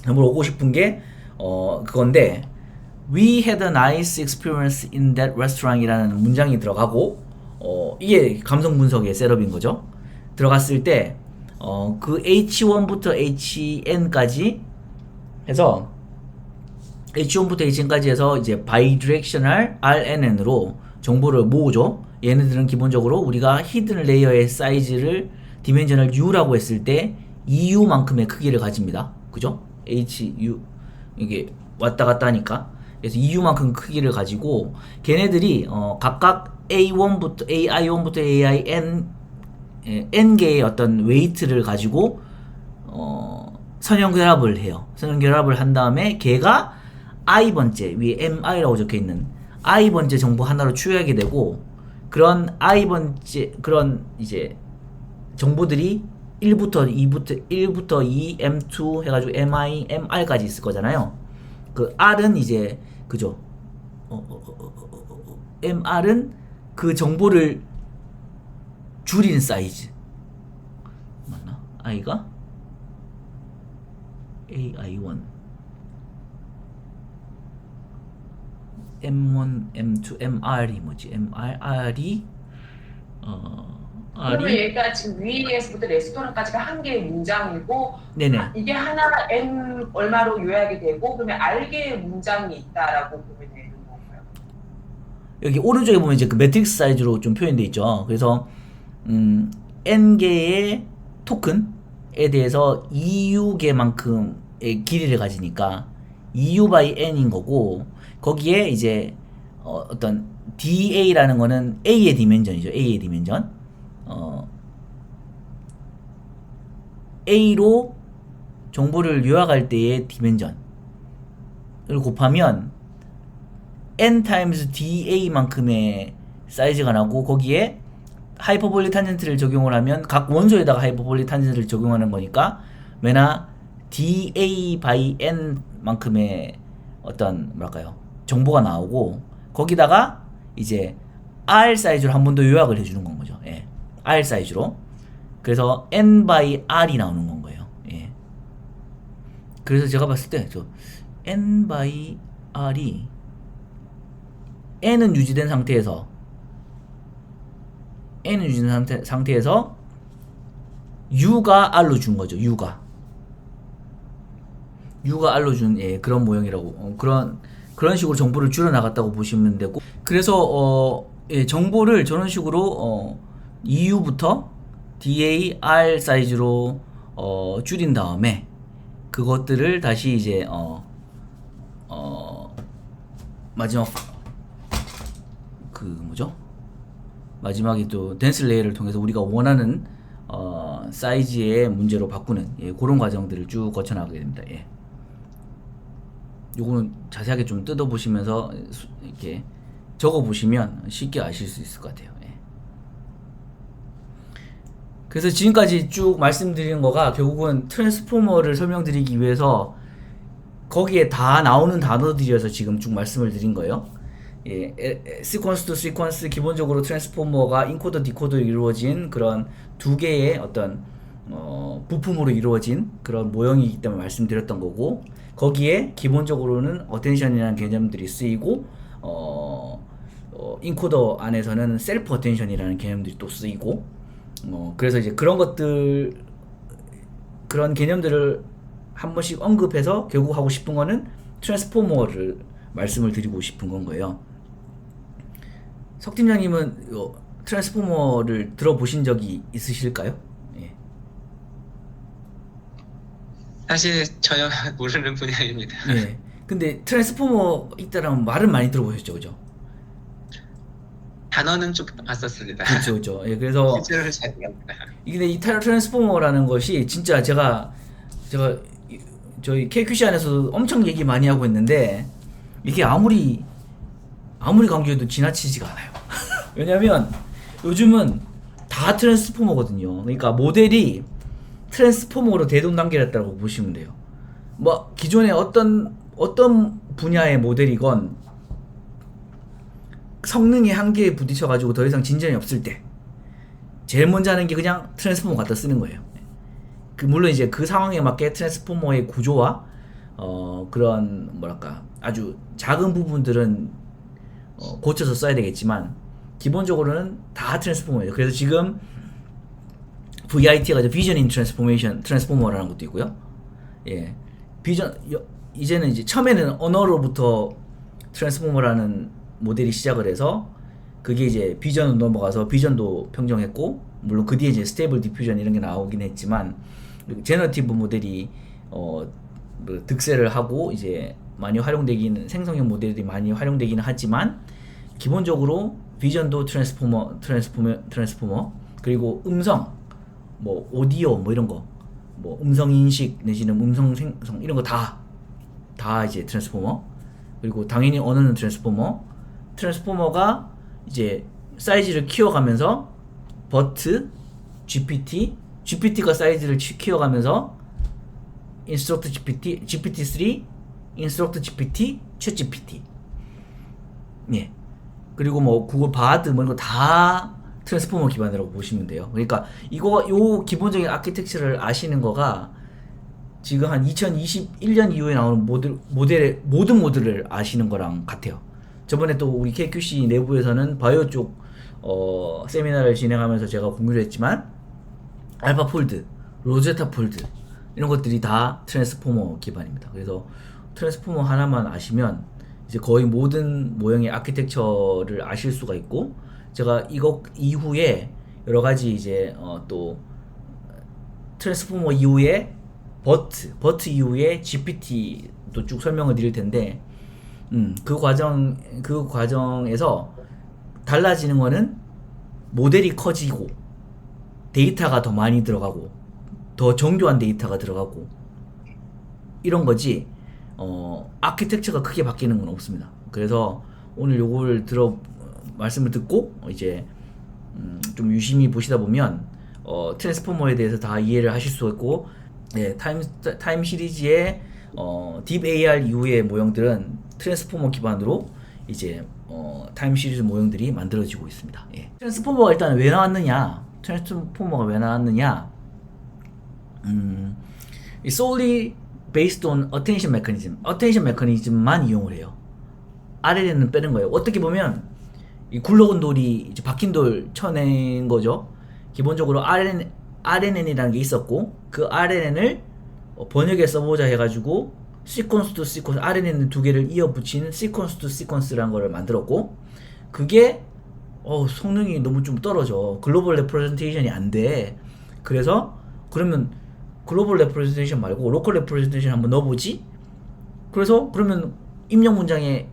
정보를 얻고 싶은 게 그건데, We had a nice experience in that restaurant 이라는 문장이 들어가고, 이게 감성 분석의 셋업인 거죠. 들어갔을 때 그 H1부터 HN까지 해서, H1부터 HN까지 해서 이제 bidirectional RNN으로 정보를 모으죠. 얘네들은 기본적으로 우리가 히든 레이어의 사이즈를 디멘전을 U라고 했을 때 EU만큼의 크기를 가집니다. 그죠? HU, 이게 왔다 갔다 하니까. 그래서 EU만큼 크기를 가지고, 걔네들이 각각 A1부터 AI1부터 AIN n개의 어떤 웨이트를 가지고 선형 결합을 해요. 선형 결합을 한 다음에 걔가 i번째, 위에 mi라고 적혀 있는 i번째 정보 하나로 추려하게 되고, 그런 i번째 그런 이제 정보들이 1부터 2, m2 해가지고 mi, mr까지 있을 거잖아요. 그 r은 이제 그죠? mr은 그 정보를 줄인 사이즈 맞나? i가 ai1, m1, m2, mr이 뭐지? mr이 그러면 얘가 지금 위에서부터 레스토랑까지가 한 개의 문장이고, 네네. 이게 하나 n 얼마로 요약이 되고, 그러면 r 개의 문장이 있다라고 보면 되는 건가요? 여기 오른쪽에 보면 이제 그 매트릭스 사이즈로 좀 표현되어 있죠. 그래서 n 개의 토큰에 대해서 EU개만큼의 길이를 가지니까 EU by n인 거고, 거기에 이제 어떤 DA라는 거는 A의 디멘전이죠. A의 디멘전. A로 정보를 요약할 때의 디멘전을 곱하면 n times DA만큼의 사이즈가 나고, 거기에 하이퍼볼릭 탄젠트를 적용을 하면 각 원소에다가 하이퍼볼릭 탄젠트를 적용하는 거니까 매나 DA by N 만큼의 어떤 뭐랄까요 정보가 나오고, 거기다가 이제 R 사이즈로 한 번 더 요약을 해주는 건 거죠. 예. R 사이즈로. 그래서 N by R이 나오는 건 거예요. 예. 그래서 제가 봤을 때 저 N by R이 N은 유지된 상태에서 U가 R로 준 거죠. U가 R로 준 그런 모형이라고, 그런 그런 식으로 정보를 줄여 나갔다고 보시면 되고, 그래서 예, 정보를 저런 식으로 EU부터 DAR 사이즈로 줄인 다음에 그것들을 다시 이제 마지막 그 뭐죠? 마지막에 또 댄스 레이어를 통해서 우리가 원하는 사이즈의 문제로 바꾸는, 예, 그런 과정들을 쭉 거쳐 나가게 됩니다. 예. 요거는 자세하게 좀 뜯어 보시면서 이렇게 적어 보시면 쉽게 아실 수 있을 것 같아요. 예. 그래서 지금까지 쭉 말씀드린 거가 결국은 트랜스포머를 설명드리기 위해서 거기에 다 나오는 단어들이어서 지금 쭉 말씀을 드린 거예요. 예, 시퀀스 투 시퀀스, 기본적으로 트랜스포머가 인코더 디코더로 이루어진 그런 두 개의 어떤 부품으로 이루어진 그런 모형이기 때문에 말씀드렸던 거고, 거기에 기본적으로는 어텐션이라는 개념들이 쓰이고 인코더 안에서는 셀프 어텐션이라는 개념들이 또 쓰이고, 그래서 이제 그런 것들, 그런 개념들을 한 번씩 언급해서 결국 하고 싶은 거는 트랜스포머를 말씀을 드리고 싶은 건 거예요. 석 팀장님은 트랜스포머를 들어보신 적이 있으실까요? 예. 사실 전혀 모르는 분야입니다. 예. 근데 트랜스포머 있다라는 말은 많이 들어보셨죠, 그죠? 단어는 좀 봤었습니다. 그렇죠, 그렇죠. 예, 그래서 실제로는 잘 모릅니다. 근데 이 트랜스포머라는 것이 진짜 제가 저희 KQC 안에서 엄청 얘기 많이 하고 있는데 이게 아무리 강조해도 지나치지가 않아요. 왜냐면 요즘은 다 트랜스포머거든요. 그러니까 모델이 트랜스포머로 대동단계했다고 보시면 돼요. 뭐 기존에 어떤 분야의 모델이건 성능의 한계에 부딪혀가지고 더 이상 진전이 없을 때 제일 먼저 하는 게 그냥 트랜스포머 갖다 쓰는 거예요. 물론 이제 그 상황에 맞게 트랜스포머의 구조와 그런 뭐랄까 아주 작은 부분들은 고쳐서 써야 되겠지만 기본적으로는 다 트랜스포머예요. 그래서 지금 VIT가 비전 인 트랜스포머라는 것도 있고요. 예, 이제는 이제 처음에는 언어로부터 트랜스포머라는 모델이 시작을 해서 그게 이제 비전으로 넘어가서 비전도 평정했고, 물론 그 뒤에 이제 스테이블 디퓨전 이런 게 나오긴 했지만 제너티브 모델이 득세를 하고 이제 많이 활용되기는, 생성형 모델들이 많이 활용되기는 하지만 기본적으로 비전도 트랜스포머, 그리고 음성, 뭐 오디오 뭐 이런 거, 뭐 음성 인식 내지는 음성 생성 이런 거 다 이제 트랜스포머. 그리고 당연히 언어는 트랜스포머가 이제 사이즈를 키워가면서 버트, GPT가 사이즈를 키워가면서 인스트럭트 GPT, GPT-3, 인스트럭트 GPT, 챗 GPT. 예. 그리고 뭐 구글 바드 뭐 이런 거 다 트랜스포머 기반이라고 보시면 돼요. 그러니까 요 기본적인 아키텍처를 아시는 거가 지금 한 2021년 이후에 나오는 모델의 모든 모델을 아시는 거랑 같아요. 저번에 또 우리 KQC 내부에서는 바이오 쪽 세미나를 진행하면서 제가 공유를 했지만 알파 폴드, 로제타 폴드 이런 것들이 다 트랜스포머 기반입니다. 그래서 트랜스포머 하나만 아시면 이제 거의 모든 모형의 아키텍처를 아실 수가 있고, 제가 이거 이후에 여러 가지 이제 또 트랜스포머 이후에 버트 이후에 GPT도 쭉 설명을 드릴 텐데, 그 과정에서 달라지는 거는 모델이 커지고 데이터가 더 많이 들어가고 더 정교한 데이터가 들어가고 이런 거지, 아키텍처가 크게 바뀌는 건 없습니다. 그래서 오늘 요걸 말씀을 듣고 이제 좀 유심히 보시다 보면 트랜스포머에 대해서 다 이해를 하실 수 있고, 예, 타임 시리즈의 딥 AR 이후의 모형들은 트랜스포머 기반으로 이제 타임 시리즈 모형들이 만들어지고 있습니다. 예. 트랜스포머가 일단 왜 나왔느냐? solely based on attention mechanism만 이용을 해요. RNN은 빼는 거예요. 어떻게 보면 이 굴러온 돌이 이제 박힌 돌 쳐낸 거죠. 기본적으로 RNN이라는 게 있었고 그 RNN을 번역에 써보자 해가지고 시퀀스 투 시퀀스 RNN 두 개를 이어 붙인 시퀀스 투 시퀀스라는 거를 만들었고 그게 성능이 너무 좀 떨어져. 글로벌 레프레젠테이션이 안 돼. 그래서 그러면 글로벌 레프레젠테이션 말고 로컬 레프레젠테이션 한번 넣어보지? 그래서 그러면 입력 문장에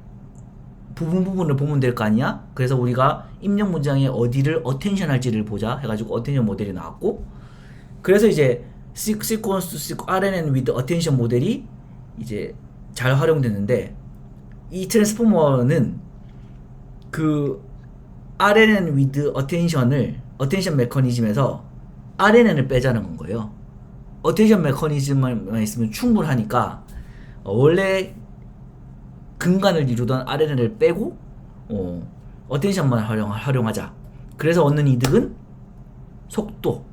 부분을 보면 될 거 아니야? 그래서 우리가 입력 문장에 어디를 어텐션 할지를 보자 해가지고 어텐션 모델이 나왔고 그래서 이제 sequence to RNN with attention 모델이 이제 잘 활용됐는데 이 트랜스포머는 그 RNN with attention 메커니즘에서 RNN을 빼자는 건 거예요. attention 메커니즘만 있으면 충분하니까 원래 근간을 이루던 RNN을 빼고 어텐션만 활용하자. 그래서 얻는 이득은 속도.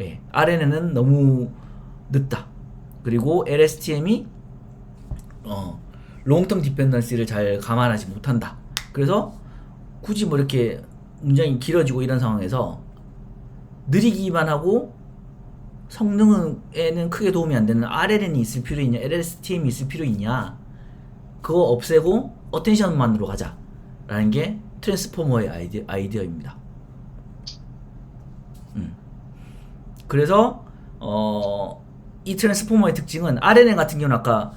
예, RNN은 너무 늦다. 그리고 LSTM이 롱텀 디펜던시를 잘 감안하지 못한다. 그래서 굳이 뭐 이렇게 문장이 길어지고 이런 상황에서 느리기만 하고 성능에는 크게 도움이 안 되는 RNN이 있을 필요 있냐, LSTM이 있을 필요 있냐, 그거 없애고 어텐션만으로 가자 라는 게 트랜스포머의 아이디어입니다. 그래서 이 트랜스포머의 특징은 RNN 같은 경우는 아까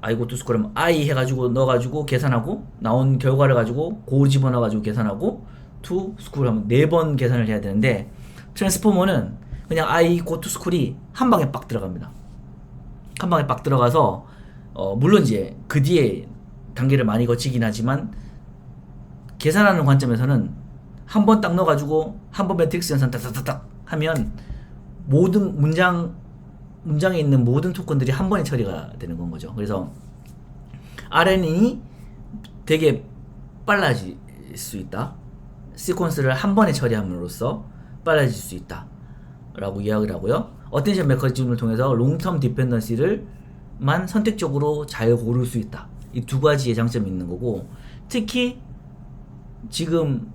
아이고투스 그럼 I 해가지고 넣어가지고 계산하고 나온 결과를 가지고 고 집어넣어가지고 계산하고 to school 하면 4번 계산을 해야 되는데 트랜스포머는 그냥 I go to school이 한 방에 빡 들어갑니다. 한 방에 빡 들어가서 물론 이제 그 뒤에 단계를 많이 거치긴 하지만 계산하는 관점에서는 한 번 딱 넣어가지고 한 번 매트릭스 연산 딱딱딱 하면 모든 문장에 있는 모든 토큰들이 한 번에 처리가 되는 건 거죠. 그래서 RNN이 되게 빨라질 수 있다. 시퀀스를 한 번에 처리함으로써 빨라질 수 있다 라고 이야기를 하고요. 어텐션 메커니즘을 통해서 롱텀 디펜던시를만 선택적으로 잘 고를 수 있다. 이 두 가지의 장점이 있는 거고 특히 지금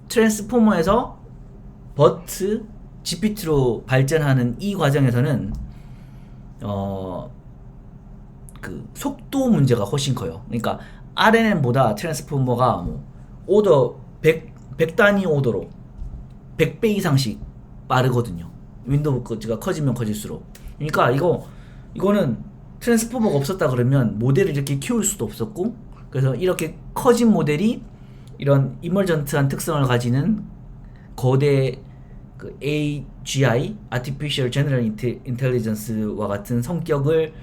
트랜스포머에서 버트 GPT로 발전하는 이 과정에서는 그 속도 문제가 훨씬 커요. 그러니까 RNN보다 트랜스포머가 뭐 오더 100 단위 오더로 100배 이상씩 빠르거든요. 윈도우가 커지면 커질수록. 그러니까 이거는 트랜스포머가 없었다 그러면 모델을 이렇게 키울 수도 없었고 그래서 이렇게 커진 모델이 이런 이머전트한 특성을 가지는 거대 그 AGI, Artificial General Intelligence와 같은 성격을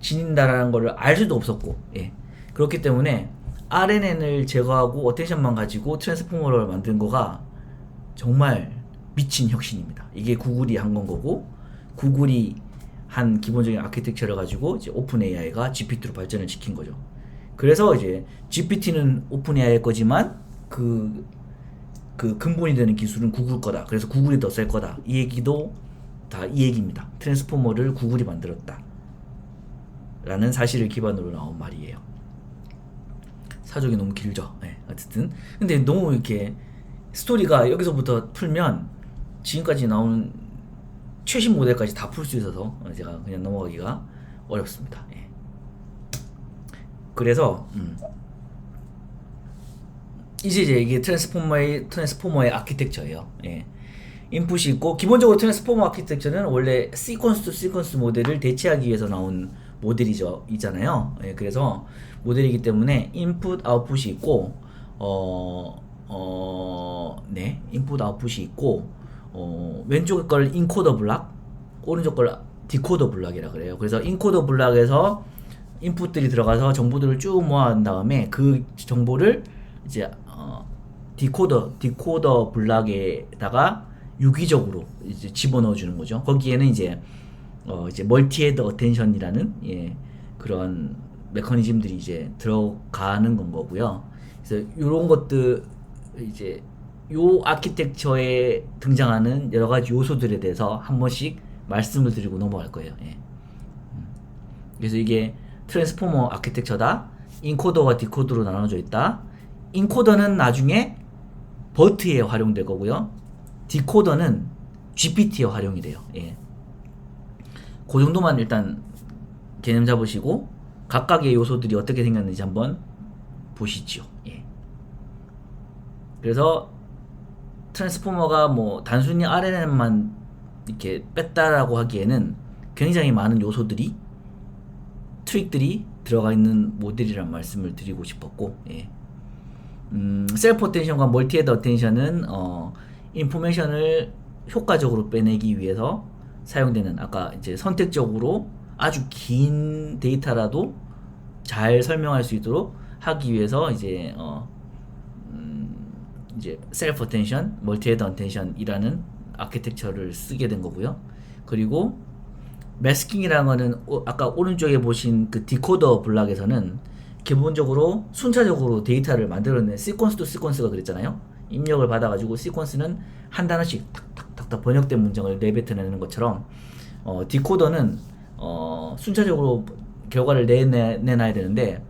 지닌다라는 것을 알 수도 없었고, 예. 그렇기 때문에 RNN을 제거하고 어텐션만 가지고 트랜스포머를 만든 거가 정말 미친 혁신입니다. 이게 구글이 한 건 거고, 구글이 한 기본적인 아키텍처를 가지고 이제 오픈 AI가 GPT로 발전을 시킨 거죠. 그래서 이제 GPT는 오픈 AI일 거지만 그 근본이 되는 기술은 구글 거다. 그래서 구글이 더 셀 거다. 이 얘기도 다 이 얘기입니다. 트랜스포머를 구글이 만들었다. 라는 사실을 기반으로 나온 말이에요. 사족이 너무 길죠. 네, 어쨌든. 근데 너무 이렇게 스토리가 여기서부터 풀면 지금까지 나오는 최신 모델까지 다 풀 수 있어서 제가 그냥 넘어가기가 어렵습니다. 예. 그래서 이제 이게 트랜스포머의 아키텍처예요. 예. 인풋이 있고 기본적으로 트랜스포머 아키텍처는 원래 시퀀스 투 시퀀스 모델을 대체하기 위해서 나온 모델이잖아요. 예, 그래서 모델이기 때문에 인풋 아웃풋이 있고 인풋 아웃풋이 있고 왼쪽 걸 인코더 블락, 오른쪽 걸 디코더 블락이라 그래요. 그래서 인코더 블락에서 인풋들이 들어가서 정보들을 쭉 모아낸 다음에 그 정보를 이제 디코더 블락에다가 유기적으로 이제 집어넣어 주는 거죠. 거기에는 이제 멀티헤드 어텐션이라는 그런 메커니즘들이 이제 들어가는 건 거고요. 그래서 이런 것들 이제 요 아키텍처에 등장하는 여러 가지 요소들에 대해서 한 번씩 말씀을 드리고 넘어갈 거예요. 예. 그래서 이게 트랜스포머 아키텍처다. 인코더와 디코더로 나눠져 있다. 인코더는 나중에 버트에 활용될 거고요. 디코더는 GPT에 활용이 돼요. 예. 그 정도만 일단 개념 잡으시고 각각의 요소들이 어떻게 생겼는지 한번 보시죠. 예. 그래서 트랜스포머가 뭐 단순히 RNN만 이렇게 뺐다라고 하기에는 굉장히 많은 요소들이 트릭들이 들어가 있는 모델이란 말씀을 드리고 싶었고, 예. 셀프 어텐션과 멀티 헤드 어텐션은 인포메이션을 효과적으로 빼내기 위해서 사용되는, 아까 이제 선택적으로 아주 긴 데이터라도 잘 설명할 수 있도록 하기 위해서 이제 이제 셀프 어텐션, 멀티 헤드 어텐션이라는 아키텍처를 쓰게 된 거고요. 그리고 매스킹이라는 거는 아까 오른쪽에 보신 그 디코더 블락에서는 기본적으로 순차적으로 데이터를 만들어낸 시퀀스 투 시퀀스가 그랬잖아요. 입력을 받아가지고 시퀀스는 한 단어씩 탁탁탁탁 번역된 문장을 내뱉어내는 것처럼 디코더는 순차적으로 결과를 내놔야 되는데,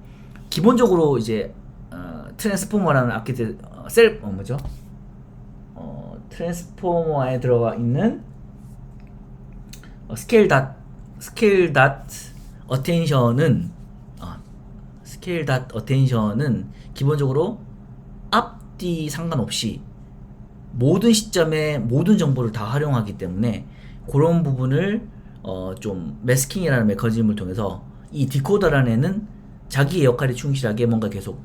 기본적으로 이제 트랜스포머라는 트랜스포머에 들어가 있는 스케일 닷 어텐션은 기본적으로 앞뒤 상관없이 모든 시점에 모든 정보를 다 활용하기 때문에 그런 부분을 좀 매스킹이라는 메커니즘을 통해서 이 디코더라는 애는 자기의 역할에 충실하게 뭔가 계속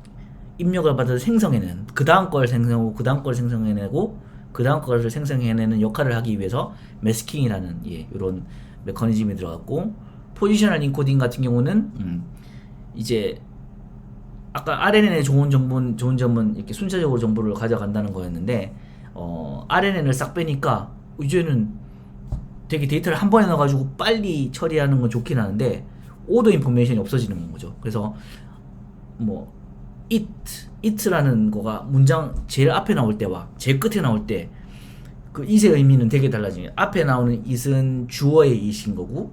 입력을 받아서 생성해내는, 그 다음 걸 생성하고 그 다음 걸 생성해내고 그 다음 것을 생성해내는 역할을 하기 위해서 매스킹이라는 이런 메커니즘이 들어갔고, 포지셔널 인코딩 같은 경우는 이제 아까 RNN의 좋은 점은 이렇게 순차적으로 정보를 가져간다는 거였는데, RNN을 싹 빼니까 이제는 되게 데이터를 한 번에 넣어가지고 빨리 처리하는 건 좋긴 하는데 오더 인포메이션이 없어지는 거죠. 그래서 뭐 it라는 거가 문장 제일 앞에 나올 때와 제일 끝에 나올 때 그 it의 의미는 되게 달라집니다. 앞에 나오는 it은 주어의 it인 거고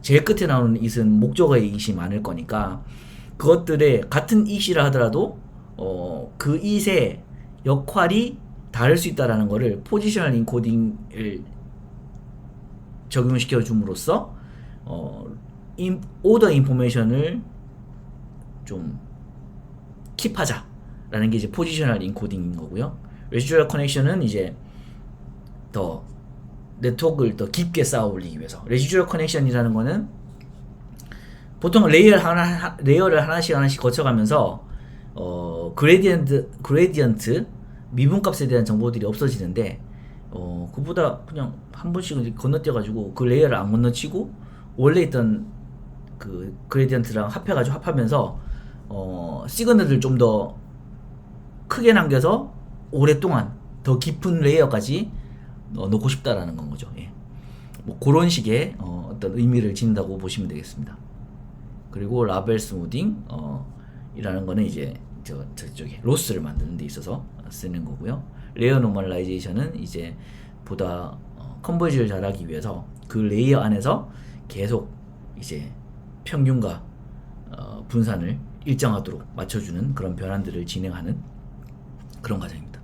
제일 끝에 나오는 it은 목적어의 it이 많을 거니까, 그것들의 같은 it이라 하더라도 그 it의 역할이 다를 수 있다라는 거를 포지셔널 인코딩을 적용시켜 줌으로써 오더 인포메이션을 좀 킵하자라는 게 이제 포지셔널 인코딩인 거고요. 레지듀얼 커넥션은 이제 더 네트워크를 더 깊게 쌓아 올리기 위해서, 레지듀얼 커넥션이라는 거는 보통 레이어를 하나씩 거쳐가면서 그레디언트 미분값에 대한 정보들이 없어지는데, 그보다 그냥 한 번씩 건너뛰어가지고 그 레이어를 안 건너치고 원래 있던 그 그레디언트랑 합하면서 시그널을 좀 더 크게 남겨서 오랫동안 더 깊은 레이어까지 넣고 싶다라는 건 거죠. 예. 뭐 그런 식의 어떤 의미를 지닌다고 보시면 되겠습니다. 그리고 라벨 스무딩 이라는 거는 이제 저쪽에 로스를 만드는 데 있어서 쓰는 거고요. 레이어 노멀라이제이션은 이제 보다 컨버지를 잘하기 위해서 그 레이어 안에서 계속 이제 평균과 분산을 일정하도록 맞춰주는 그런 변환들을 진행하는 그런 과정입니다.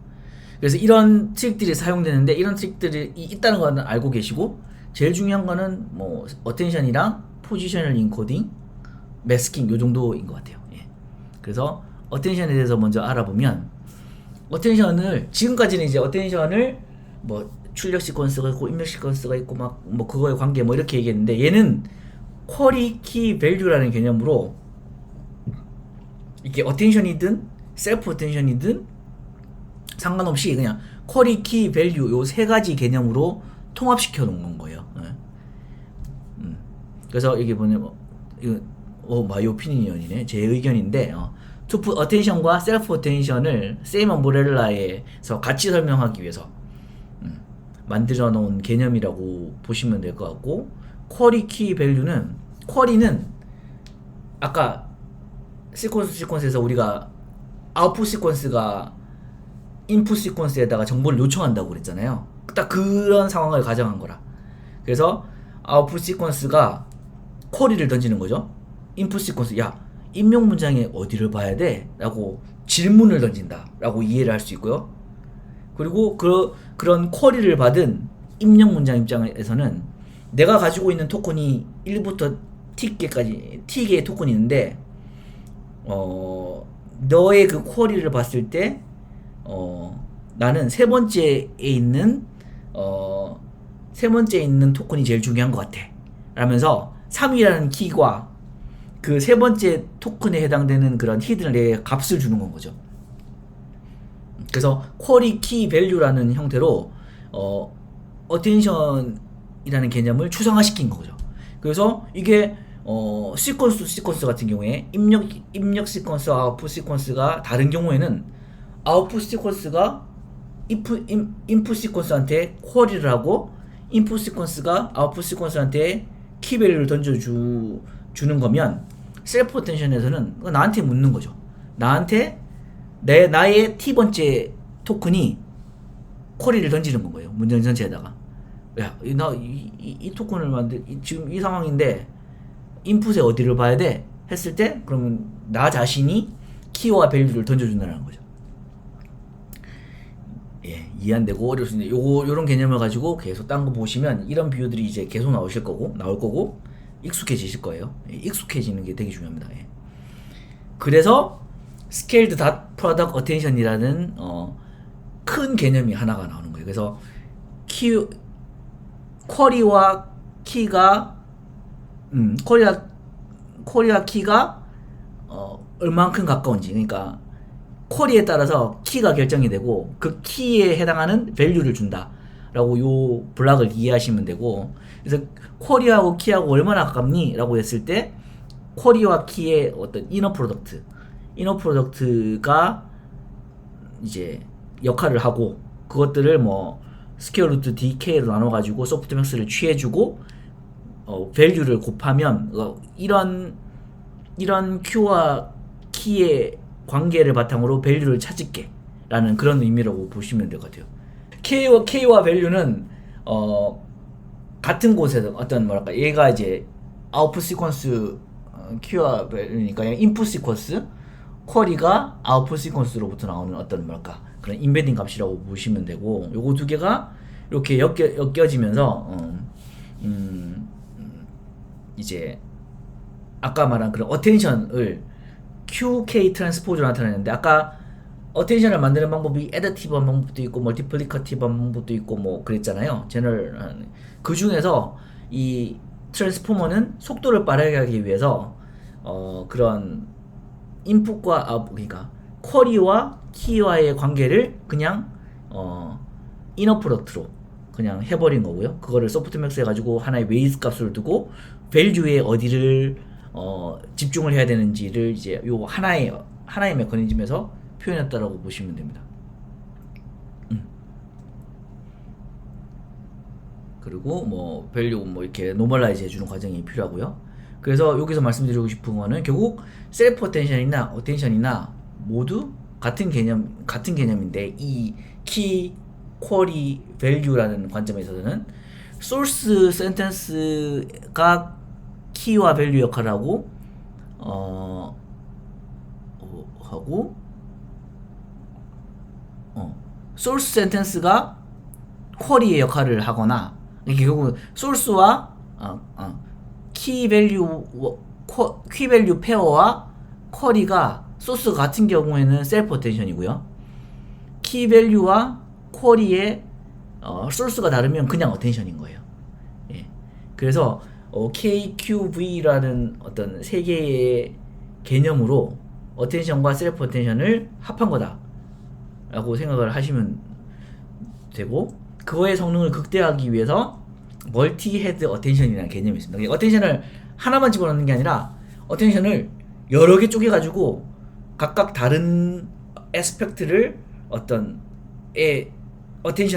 그래서 이런 트릭들이 사용되는데, 이런 트릭들이 있다는 거는 알고 계시고, 제일 중요한 거는 뭐 어텐션이랑 포지셔널 인코딩, 매스킹 요 정도인 것 같아요. 예. 그래서 어텐션에 대해서 먼저 알아보면, 어텐션을 지금까지는 이제 어텐션을 뭐 출력 시퀀스가 있고 입력 시퀀스가 있고 막 뭐 그거의 관계 뭐 이렇게 얘기했는데, 얘는 쿼리 키 밸류라는 개념으로 이게 어텐션이든 셀프 어텐션이든 상관없이 그냥 쿼리 키 밸류 요 세 가지 개념으로 통합시켜 놓은 거예요. 그래서 이게 뭐냐면 이거 마이 오피니언이네, 제 의견인데 투프 어텐션과 셀프 어텐션을 세임 엄브렐라에서 같이 설명하기 위해서 만들어 놓은 개념이라고 보시면 될 것 같고, 쿼리 키 밸류는, 쿼리는 아까 시퀀스에서 우리가 아웃풋 시퀀스가 인풋 시퀀스에다가 정보를 요청한다고 그랬잖아요. 딱 그런 상황을 가정한 거라. 그래서 아웃풋 시퀀스가 쿼리를 던지는 거죠. 인풋 시퀀스, 야 입력 문장에 어디를 봐야 돼? 라고 질문을 던진다 라고 이해를 할 수 있고요. 그리고 그런 쿼리를 받은 입력 문장 입장에서는 내가 가지고 있는 토큰이 1부터 T개의 토큰이 있는데 너의 그 쿼리를 봤을 때 나는 세 번째에 있는 토큰이 제일 중요한 것 같아 라면서 3이라는 키가 그 세 번째 토큰에 해당되는 그런 히든의 값을 주는 건 거죠. 그래서 쿼리 키 밸류라는 형태로 어텐션이라는 개념을 추상화시킨 거죠. 그래서 이게 시퀀스 같은 경우에 입력 시퀀스와 아웃풋 시퀀스가 다른 경우에는 아웃풋 시퀀스가 인풋 시퀀스한테 쿼리를 하고 인풋 시퀀스가 아웃풋 시퀀스한테 키 밸류를 던져주는 거면 셀프 어텐션에서는 나한테 묻는 거죠. 나한테 나의 T번째 토큰이 쿼리를 던지는 건 거예요. 문장 전체에다가. 야, 이 토큰을 지금 이 상황인데 인풋에 어디를 봐야 돼? 했을 때 그러면 나 자신이 키와 밸류를 던져준다는 거죠. 예, 이해 안 되고 어려울 수 있는데 요런 개념을 가지고 계속 딴 거 보시면 이런 비유들이 이제 계속 나올 거고 익숙해지실 거예요. 예, 익숙해지는 게 되게 중요합니다. 예. 그래서 Scaled Product Attention이라는 큰 개념이 하나가 나오는 거예요. 그래서 쿼리와 키가 쿼리와 키가 얼만큼 가까운지, 그러니까 쿼리에 따라서 키가 결정이 되고 그 키에 해당하는 밸류를 준다라고 요 블락을 이해하시면 되고, 그래서 쿼리하고 키하고 얼마나 가깝니? 라고 했을 때 쿼리와 키의 어떤 이너 프로덕트가 이제 역할을 하고, 그것들을 뭐 스퀘어 루트 DK로 나눠가지고 소프트맥스를 취해주고 밸류를 곱하면 이런 Q와 키의 관계를 바탕으로 밸류를 찾을게 라는 그런 의미라고 보시면 될 것 같아요. K와 밸류는 같은 곳에서 어떤 뭐랄까, 얘가 이제 아웃풋 시퀀스 Q와 밸류니까 인풋 시퀀스, 쿼리가 아웃풋 시퀀스로부터 나오는 어떤 뭐랄까 그런 인베딩 값이라고 보시면 되고, 요거 두 개가 이렇게 엮여지면서 이제 아까 말한 그런 어텐션을 QK 트랜스포즈로 나타내는데, 아까 어텐션을 만드는 방법이 애더티브한 방법도 있고 멀티플리커티브한 방법도 있고 뭐 그랬잖아요. 그 중에서 이 트랜스포머는 속도를 빠르게 하기 위해서 그런 인풋과 아웃풋, 그러니까 쿼리와 키와의 관계를 그냥 이너 프로덕트로 그냥 해버린 거고요. 그거를 소프트맥스 해가지고 하나의 웨이스 값을 두고 밸류에 어디를 집중을 해야 되는지를 이제 요 하나의 메커니즘에서 표현했다라고 보시면 됩니다. 그리고 뭐 밸류 뭐 이렇게 노멀라이즈 해주는 과정이 필요하고요. 그래서 여기서 말씀드리고 싶은 거는 결국 셀프 어텐션이나 모두 같은 개념인데, 이 키, 쿼리, 밸류라는 관점에 있어서는 소스 센텐스가 키와 밸류 역할을 하고 소스 센텐스가 쿼리의 역할을 하거나, 이게 결국 소스와 키 밸류 페어와 쿼리가 소스 같은 경우에는 셀프 어텐션이고요. 키 밸류와 쿼리의 소스가 다르면 그냥 어텐션인 거예요. 예. 그래서 KQV라는 어떤 세 개의 개념으로 어텐션과 셀프 어텐션을 합한 거다라고 생각을 하시면 되고, 그거의 성능을 극대화하기 위해서 멀티 헤드 어텐션이라는 개념이 있습니다. 어텐션을 하나만 집어넣는 게 아니라 어텐션을 여러 개 쪼개가지고 각각 다른 애스펙트를 어텐션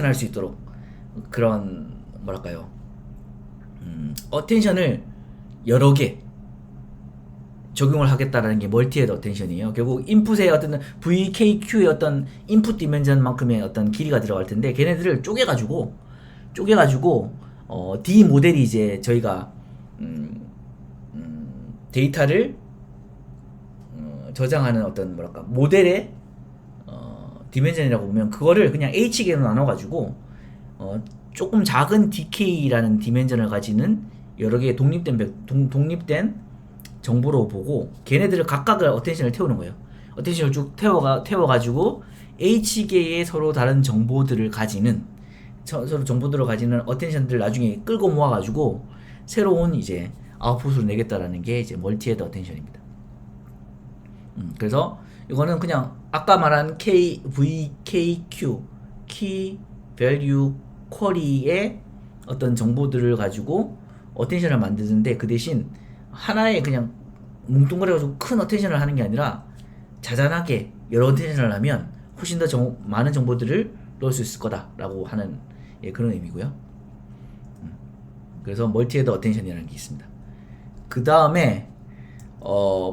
할 수 있도록 그런 뭐랄까요, 어텐션을 여러 개 적용을 하겠다라는 게 멀티헤드 어텐션이에요. 결국 인풋의 어떤 VKQ의 어떤 인풋 디멘전만큼의 어떤 길이가 들어갈 텐데, 걔네들을 쪼개가지고 D 모델이 이제 저희가 데이터를 저장하는 어떤 뭐랄까 모델의 디멘전이라고 보면, 그거를 그냥 H개로 나눠가지고 조금 작은 DK라는 디멘전을 가지는 여러 개의 독립된 정보로 보고 걔네들을 각각을 어텐션을 태우는 거예요. 어텐션을 쭉 태워가지고 H개의 서로 다른 정보들을 가지는 서로 정보들을 가지는 어텐션들을 나중에 끌고 모아가지고 새로운 이제 아웃풋으로 내겠다라는 게 이제 멀티헤드 어텐션입니다. 그래서 이거는 그냥 아까 말한 VKQ Key Value Query의 어떤 정보들을 가지고 어텐션을 만드는데 그 대신 하나의 그냥 뭉뚱그려가지고 큰 어텐션을 하는 게 아니라 자잘하게 여러 어텐션을 하면 훨씬 더 많은 정보들을 넣을 수 있을 거다라고 하는 그런 의미고요. 그래서 멀티헤드 어텐션이라는 게 있습니다. 그 다음에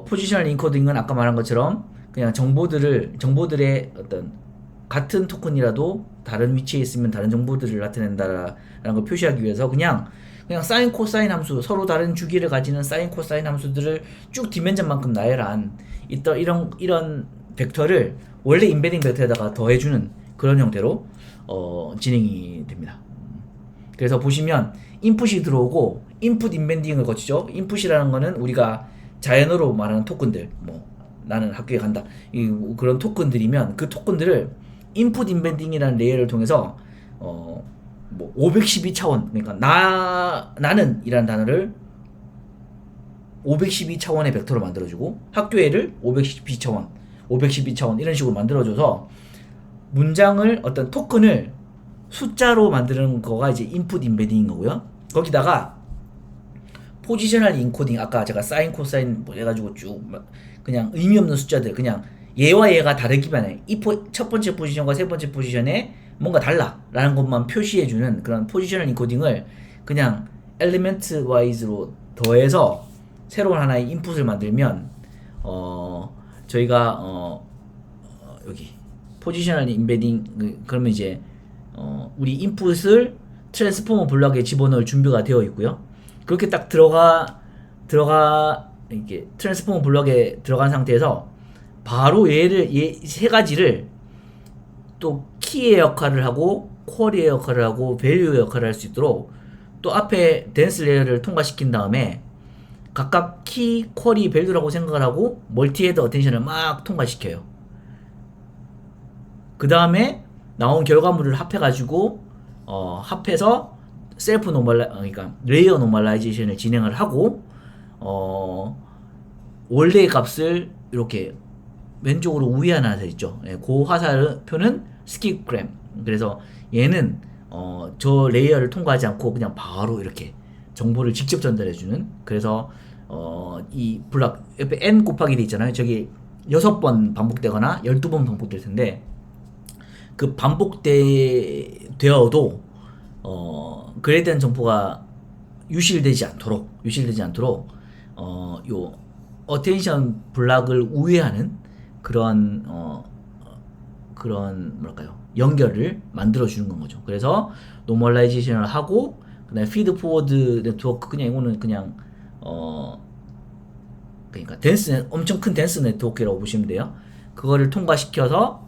포지셔널 인코딩은 아까 말한 것처럼 그냥 정보들의 어떤 같은 토큰이라도 다른 위치에 있으면 다른 정보들을 나타낸다라는 걸 표시하기 위해서 그냥 사인 코사인 함수, 서로 다른 주기를 가지는 사인 코사인 함수들을 쭉 디멘전만큼 나열한 이런 벡터를 원래 인베딩 벡터에다가 더해주는 그런 형태로 진행이 됩니다. 그래서 보시면 인풋이 들어오고 인풋 인베딩을 거치죠. 인풋이라는 거는 우리가 자연어로 말하는 토큰들, 뭐 나는 학교에 간다, 그런 토큰들이면 그 토큰들을 인풋 인베딩이라는 레이어를 통해서 뭐 512차원, 그러니까 나는 이라는 단어를 512차원의 벡터로 만들어주고 학교에를 512차원 이런 식으로 만들어줘서 문장을 어떤 토큰을 숫자로 만드는 거가 이제 인풋 인베딩인 거고요. 거기다가 포지셔널 인코딩, 아까 제가 사인 코사인 뭐 해가지고 쭉 그냥 의미 없는 숫자들, 그냥 얘와 얘가 다르기만 해. 이 첫 번째 포지션과 세 번째 포지션에 뭔가 달라라는 것만 표시해주는 그런 포지셔널 인코딩을 그냥 엘리멘트 와이즈로 더해서 새로운 하나의 인풋을 만들면 저희가 여기 포지셔널 인베딩, 그러면 이제 우리 인풋을 트랜스포머 블록에 집어넣을 준비가 되어 있고요. 그렇게 딱 들어가 이렇게 트랜스포머 블록에 들어간 상태에서 바로 얘 세 가지를 또 키의 역할을 하고 쿼리의 역할을 하고 밸류의 역할을 할 수 있도록 또 앞에 댄스 레이어를 통과시킨 다음에 각각 키, 쿼리, 밸류라고 생각을 하고 멀티헤드 어텐션을 막 통과시켜요. 그 다음에 나온 결과물을 합해가지고 합해서 셀프 그러니까 레이어 노멀라이제이션을 진행을 하고 원래의 값을 이렇게 왼쪽으로 우회 하나 돼 있죠. 그 화살표는 스킵그램. 그래서 얘는 저 레이어를 통과하지 않고 그냥 바로 이렇게 정보를 직접 전달해주는. 그래서 이 블락 옆에 n 곱하기 돼 있잖아요. 저기 6번 반복되거나 12번 반복될 텐데 그 반복되어도 그레이드한 정보가 유실되지 않도록 요 어텐션 블락을 우회하는 그런 뭐랄까요, 연결을 만들어 주는 건 거죠. 그래서 노멀라이제이션을 하고 그다음에 피드 포워드 네트워크, 그냥 이거는 그냥 그러니까 엄청 큰 댄스 네트워크라고 보시면 돼요. 그거를 통과시켜서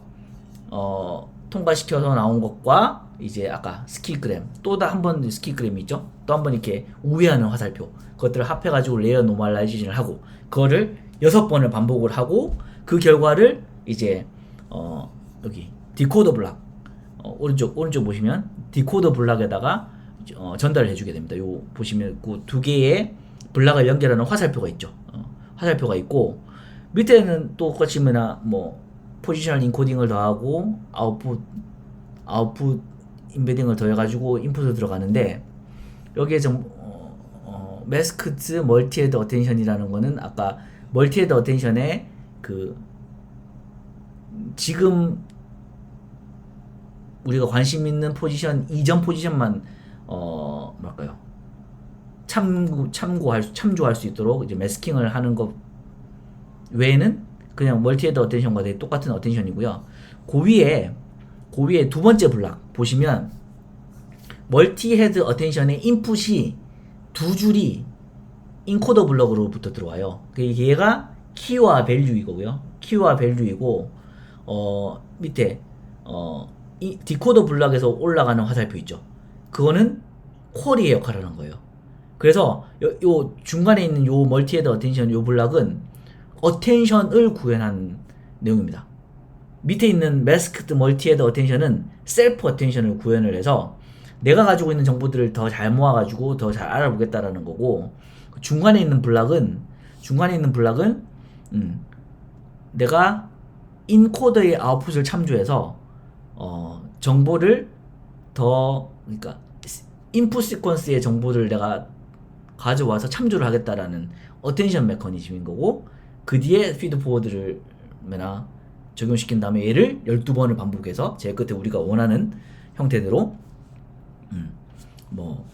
나온 것과 이제 아까 스킬그램, 또 한 번 스킬그램이 있죠. 또 한 번 이렇게 우회하는 화살표, 그것들을 합해가지고 레이어 노멀라이제이션을 하고 그거를 6번을 반복을 하고 그 결과를 이제 여기 디코더 블락, 오른쪽 보시면 디코더 블락에다가 전달을 해주게 됩니다. 요 보시면 그 두 개의 블락을 연결하는 화살표가 있죠. 화살표가 있고 밑에는 또 똑같이 뭐 포지셔널 인코딩을 더하고 아웃풋 인베딩을 더해가지고 인풋을 들어가는데 여기에 매스크트 멀티헤드 어텐션이라는 거는 아까 멀티헤드 어텐션의 그 지금 우리가 관심 있는 포지션 이전 포지션만 뭐랄까요, 참조할 수 있도록 이제 매스킹을 하는 것 외에는 그냥 멀티헤드 어텐션과 되게 똑같은 어텐션이고요. 그 위에 두 번째 블락 보시면 멀티헤드 어텐션의 인풋이 두 줄이 인코더 블럭으로부터 들어와요. 얘가 키와 밸류이고요. 키와 밸류이고 밑에 디코더 블럭에서 올라가는 화살표 있죠. 그거는 쿼리의 역할을 하는 거예요. 그래서 요 중간에 있는 요 멀티헤드 어텐션 요 블락은 어텐션을 구현한 내용입니다. 밑에 있는 마스크드 멀티헤드 어텐션은 셀프 어텐션을 구현을 해서 내가 가지고 있는 정보들을 더 잘 모아가지고 더 잘 알아보겠다라는 거고, 중간에 있는 블락은 내가 인코더의 아웃풋을 참조해서 정보를 더, 그러니까 인풋 시퀀스의 정보를 내가 가져와서 참조를 하겠다라는 어텐션 메커니즘인 거고, 그 뒤에 피드 포워드를 적용시킨 다음에 얘를 12번을 반복해서 제일 끝에 우리가 원하는 형태대로 뭐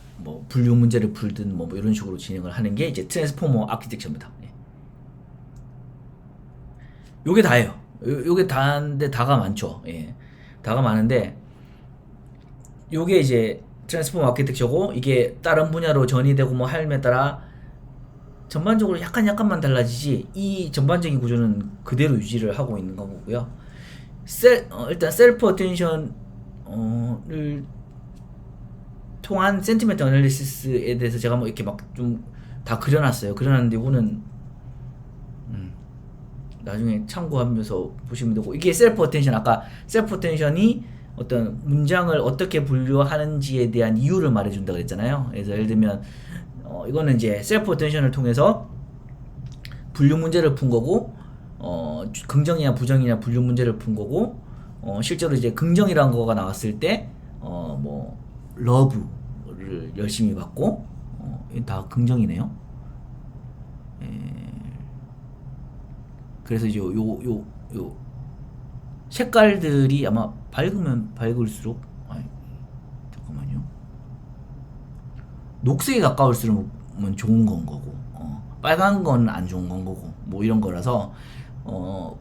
분류 문제를 풀든 뭐 이런 식으로 진행을 하는 게 이제 트랜스포머 아키텍처입니다. 예. 요게 다예요. 요게 다인데 다가 많죠. 예. 다가 많은데 요게 이제 트랜스포머 아키텍처고, 이게 다른 분야로 전이되고 뭐 할에 따라 전반적으로 약간만 달라지지 이 전반적인 구조는 그대로 유지를 하고 있는 거고요. 일단 셀프 어텐션을 통한 센티멘트 어널리시스에 대해서 제가 뭐 이렇게 막 좀 다 그려놨어요. 그려놨는데 이거는 나중에 참고하면서 보시면 되고, 이게 셀프 어텐션, 아까 셀프 어텐션이 어떤 문장을 어떻게 분류하는지에 대한 이유를 말해준다 그랬잖아요. 그래서 예를 들면 이거는 이제 셀프 어텐션을 통해서 분류 문제를 푼 거고, 긍정이냐 부정이냐 분류 문제를 푼 거고, 실제로 이제 긍정이라는 거가 나왔을 때 뭐 러브를 열심히 받고, 다 긍정이네요. 그래서 이제 요 색깔들이 아마 밝으면 밝을수록, 잠깐만요. 녹색에 가까울수록 좋은 건 거고, 빨간 건 안 좋은 건 거고, 뭐 이런 거라서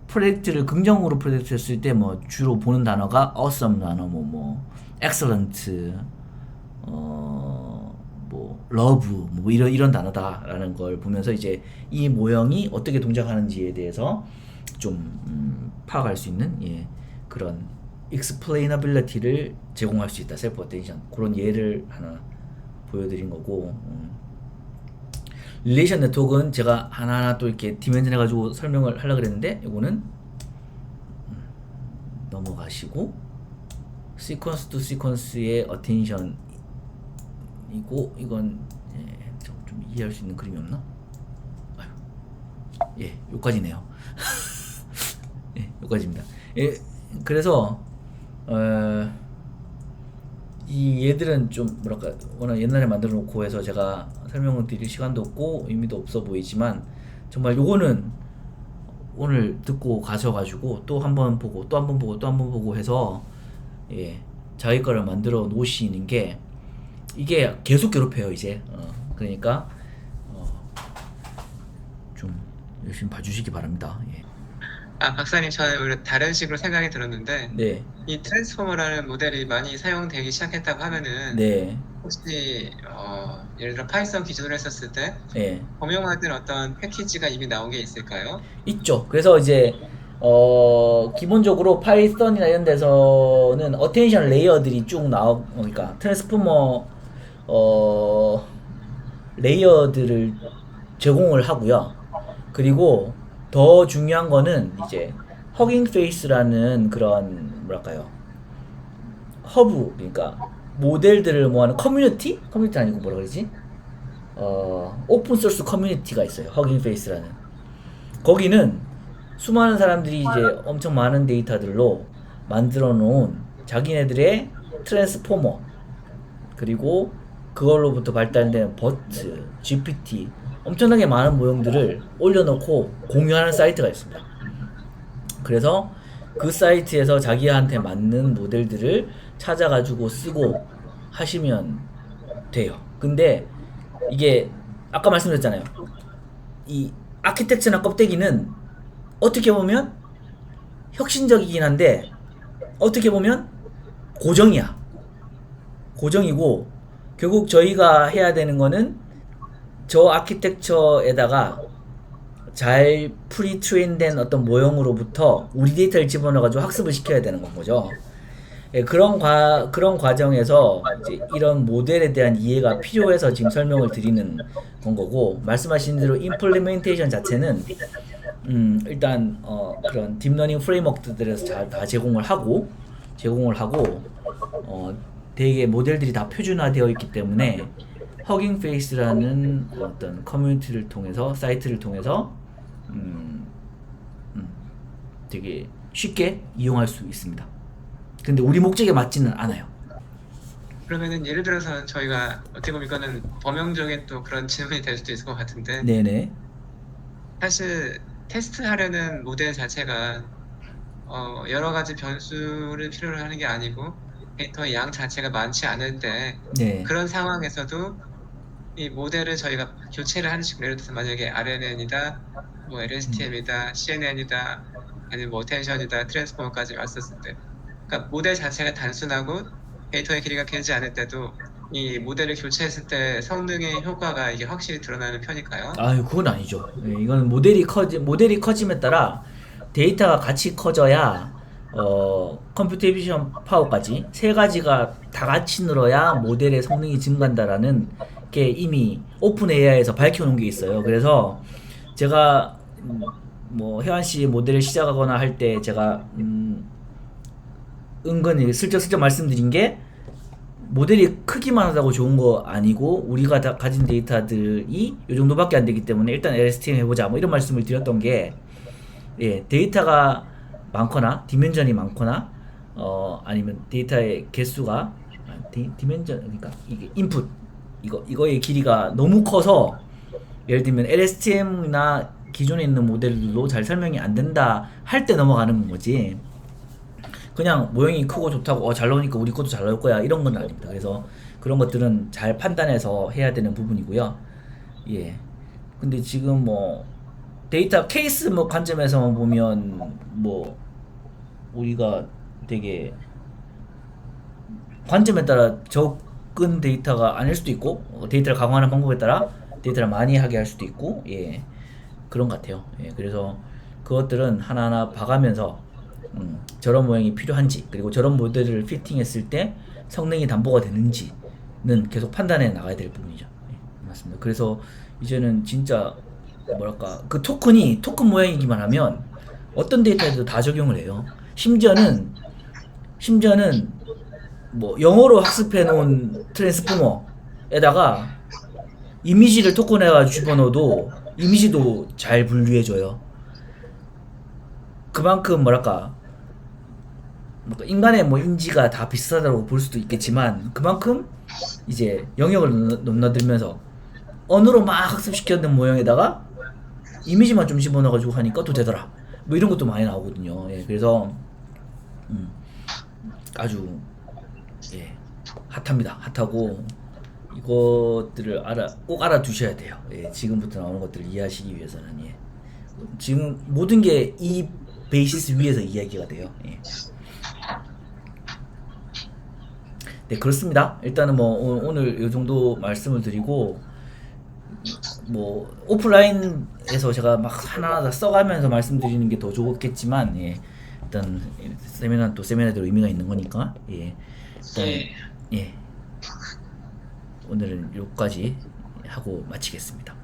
프로젝트를 긍정으로 프로젝트 했을 때 뭐 주로 보는 단어가 awesome 단어, 뭐 excellent, 뭐 love, 뭐 이런 단어다라는 걸 보면서 이제 이 모형이 어떻게 동작하는지에 대해서 좀 파악할 수 있는, 그런 explainability를 제공할 수 있다. 셀프 어텐션, 그런 예를 하나 보여드린 거고, 릴레이션 네트워크는 제가 하나하나 또 이렇게 디멘전 해가지고 설명을 하려고 그랬는데, 이거는 넘어가시고, 시퀀스 투 시퀀스의 어텐션이고, 이건 좀 이해할 수 있는 그림이 없나? 요까지네요. 요까지입니다. 그래서 이 얘들은 좀 뭐랄까 워낙 옛날에 만들어 놓고 해서 제가 설명을 드릴 시간도 없고 의미도 없어 보이지만, 정말 요거는 오늘 듣고 가셔가지고 또 한 번 보고 또 한 번 보고 또 한 번 보고 해서 자기 거를 만들어 놓으시는 게, 이게 계속 괴롭혀요 이제. 그러니까 좀 열심히 봐주시기 바랍니다. 박사님, 저는 오히려 다른 식으로 생각이 들었는데, 네. 이 트랜스포머라는 모델이 많이 사용되기 시작했다고 하면은, 네. 혹시 예를 들어 파이썬 기준으로 했었을 때 네. 범용하던 어떤 패키지가 이미 나온 게 있을까요? 있죠. 그래서 이제 기본적으로 파이썬이나 이런 데서는 어텐션 레이어들이 쭉 그러니까 트랜스포머 레이어들을 제공을 하고요. 그리고 더 중요한 거는 이제 허깅 페이스라는 그런 뭐랄까요, 허브, 그러니까 모델들을 모아는 커뮤니티 아니고 뭐라 그러지? 오픈 소스 커뮤니티가 있어요. 허깅 페이스라는. 거기는 수많은 사람들이 이제 엄청 많은 데이터들로 만들어 놓은 자기네들의 트랜스포머, 그리고 그걸로부터 발달된 버트, GPT, 엄청나게 많은 모형들을 올려놓고 공유하는 사이트가 있습니다. 그래서 그 사이트에서 자기한테 맞는 모델들을 찾아가지고 쓰고 하시면 돼요. 근데 이게 아까 말씀드렸잖아요. 이 아키텍처나 껍데기는 어떻게 보면 혁신적이긴 한데 어떻게 보면 고정이고, 결국 저희가 해야 되는 거는 저 아키텍처에다가 잘 프리트레인된 어떤 모형으로부터 우리 데이터를 집어넣어가지고 학습을 시켜야 되는 건 거죠. 예, 그런 과정에서 이제 이런 모델에 대한 이해가 필요해서 지금 설명을 드리는 건 거고, 말씀하신 대로 임플리멘테이션 자체는 일단 그런 딥러닝 프레임워크들에서 다 제공을 하고 되게 모델들이 다 표준화되어 있기 때문에 허깅 페이스라는 어떤 커뮤니티를 통해서, 사이트를 통해서 되게 쉽게 이용할 수 있습니다. 근데 우리 목적에 맞지는 않아요. 그러면은 예를 들어서 저희가 어떻게 보면 이거는 범용적인 또 그런 질문이 될 수도 있을 것 같은데, 네네. 사실 테스트하려는 모델 자체가 여러 가지 변수를 필요로 하는 게 아니고 데이터의 양 자체가 많지 않을 때, 네. 그런 상황에서도 이 모델을 저희가 교체를 하는 식으로, 예를 들어서 만약에 RNN이다, 뭐 LSTM이다, CNN이다, 아니면 뭐 텐션이다, 트랜스포머까지 왔었을 때, 그러니까 모델 자체가 단순하고 데이터의 길이가 길지 않을 때도 이 모델을 교체했을 때 성능의 효과가 이게 확실히 드러나는 편일까요? 아유, 그건 아니죠. 예, 이건 모델이 커짐에 따라 데이터가 같이 커져야 컴퓨테이션 파워까지 세 가지가 다 같이 늘어야 모델의 성능이 증가한다라는 게 이미 오픈 AI에서 밝혀놓은 게 있어요. 그래서 제가 뭐 혜완 씨 모델을 시작하거나 할 때 제가 은근히 슬쩍슬쩍 말씀드린 게, 모델이 크기만 하다고 좋은 거 아니고 우리가 다 가진 데이터들이 이 정도밖에 안 되기 때문에 일단 LSTM 해보자, 뭐 이런 말씀을 드렸던 게, 예, 데이터가 많거나 디멘전이 많거나 아니면 데이터의 개수가 디멘전, 그러니까 이게 인풋 이거의 길이가 너무 커서, 예를 들면 LSTM이나 기존에 있는 모델들도 잘 설명이 안 된다 할 때 넘어가는 거지, 그냥 모형이 크고 좋다고 잘 나오니까 우리 것도 잘 나올 거야 이런 건 아닙니다. 그래서 그런 것들은 잘 판단해서 해야 되는 부분이고요. 예. 근데 지금 뭐 데이터 케이스 뭐 관점에서만 보면 뭐 우리가 되게 관점에 따라 적은 데이터가 아닐 수도 있고, 데이터를 강화하는 방법에 따라 데이터를 많이 하게 할 수도 있고, 예, 그런 것 같아요. 예, 그래서 그것들은 하나하나 봐가면서 저런 모양이 필요한지, 그리고 저런 모델을 피팅했을 때 성능이 담보가 되는지는 계속 판단해 나가야 될 부분이죠. 예, 맞습니다. 그래서 이제는 진짜 뭐랄까, 그 토큰 모양이기만 하면 어떤 데이터에도 다 적용을 해요. 심지어는 뭐 영어로 학습해 놓은 트랜스포머에다가 이미지를 토큰해가지고 집어넣어도 이미지도 잘 분류해줘요. 그만큼 뭐랄까 인간의 뭐 인지가 다 비슷하다고 볼 수도 있겠지만, 그만큼 이제 영역을 넘나들면서 언어로 막 학습시켰는 모형에다가 이미지만 좀 집어넣어가지고 하니까 또 되더라, 뭐 이런 것도 많이 나오거든요. 예, 그래서 아주 예, 핫합니다. 핫하고 이것들을 꼭 알아두셔야 돼요. 예, 지금부터 나오는 것들을 이해하시기 위해서는. 예. 지금 모든 게 이 베이시스 위에서 이야기가 돼요. 예. 네, 그렇습니다. 일단은 뭐 오늘 이 정도 말씀을 드리고, 뭐 오프라인에서 제가 막 하나하나 다 써가면서 말씀드리는 게 더 좋겠지만, 예, 일단 세미나는 또 세미나대로 의미가 있는 거니까, 예, 일단 예, 오늘은 여기까지 하고 마치겠습니다.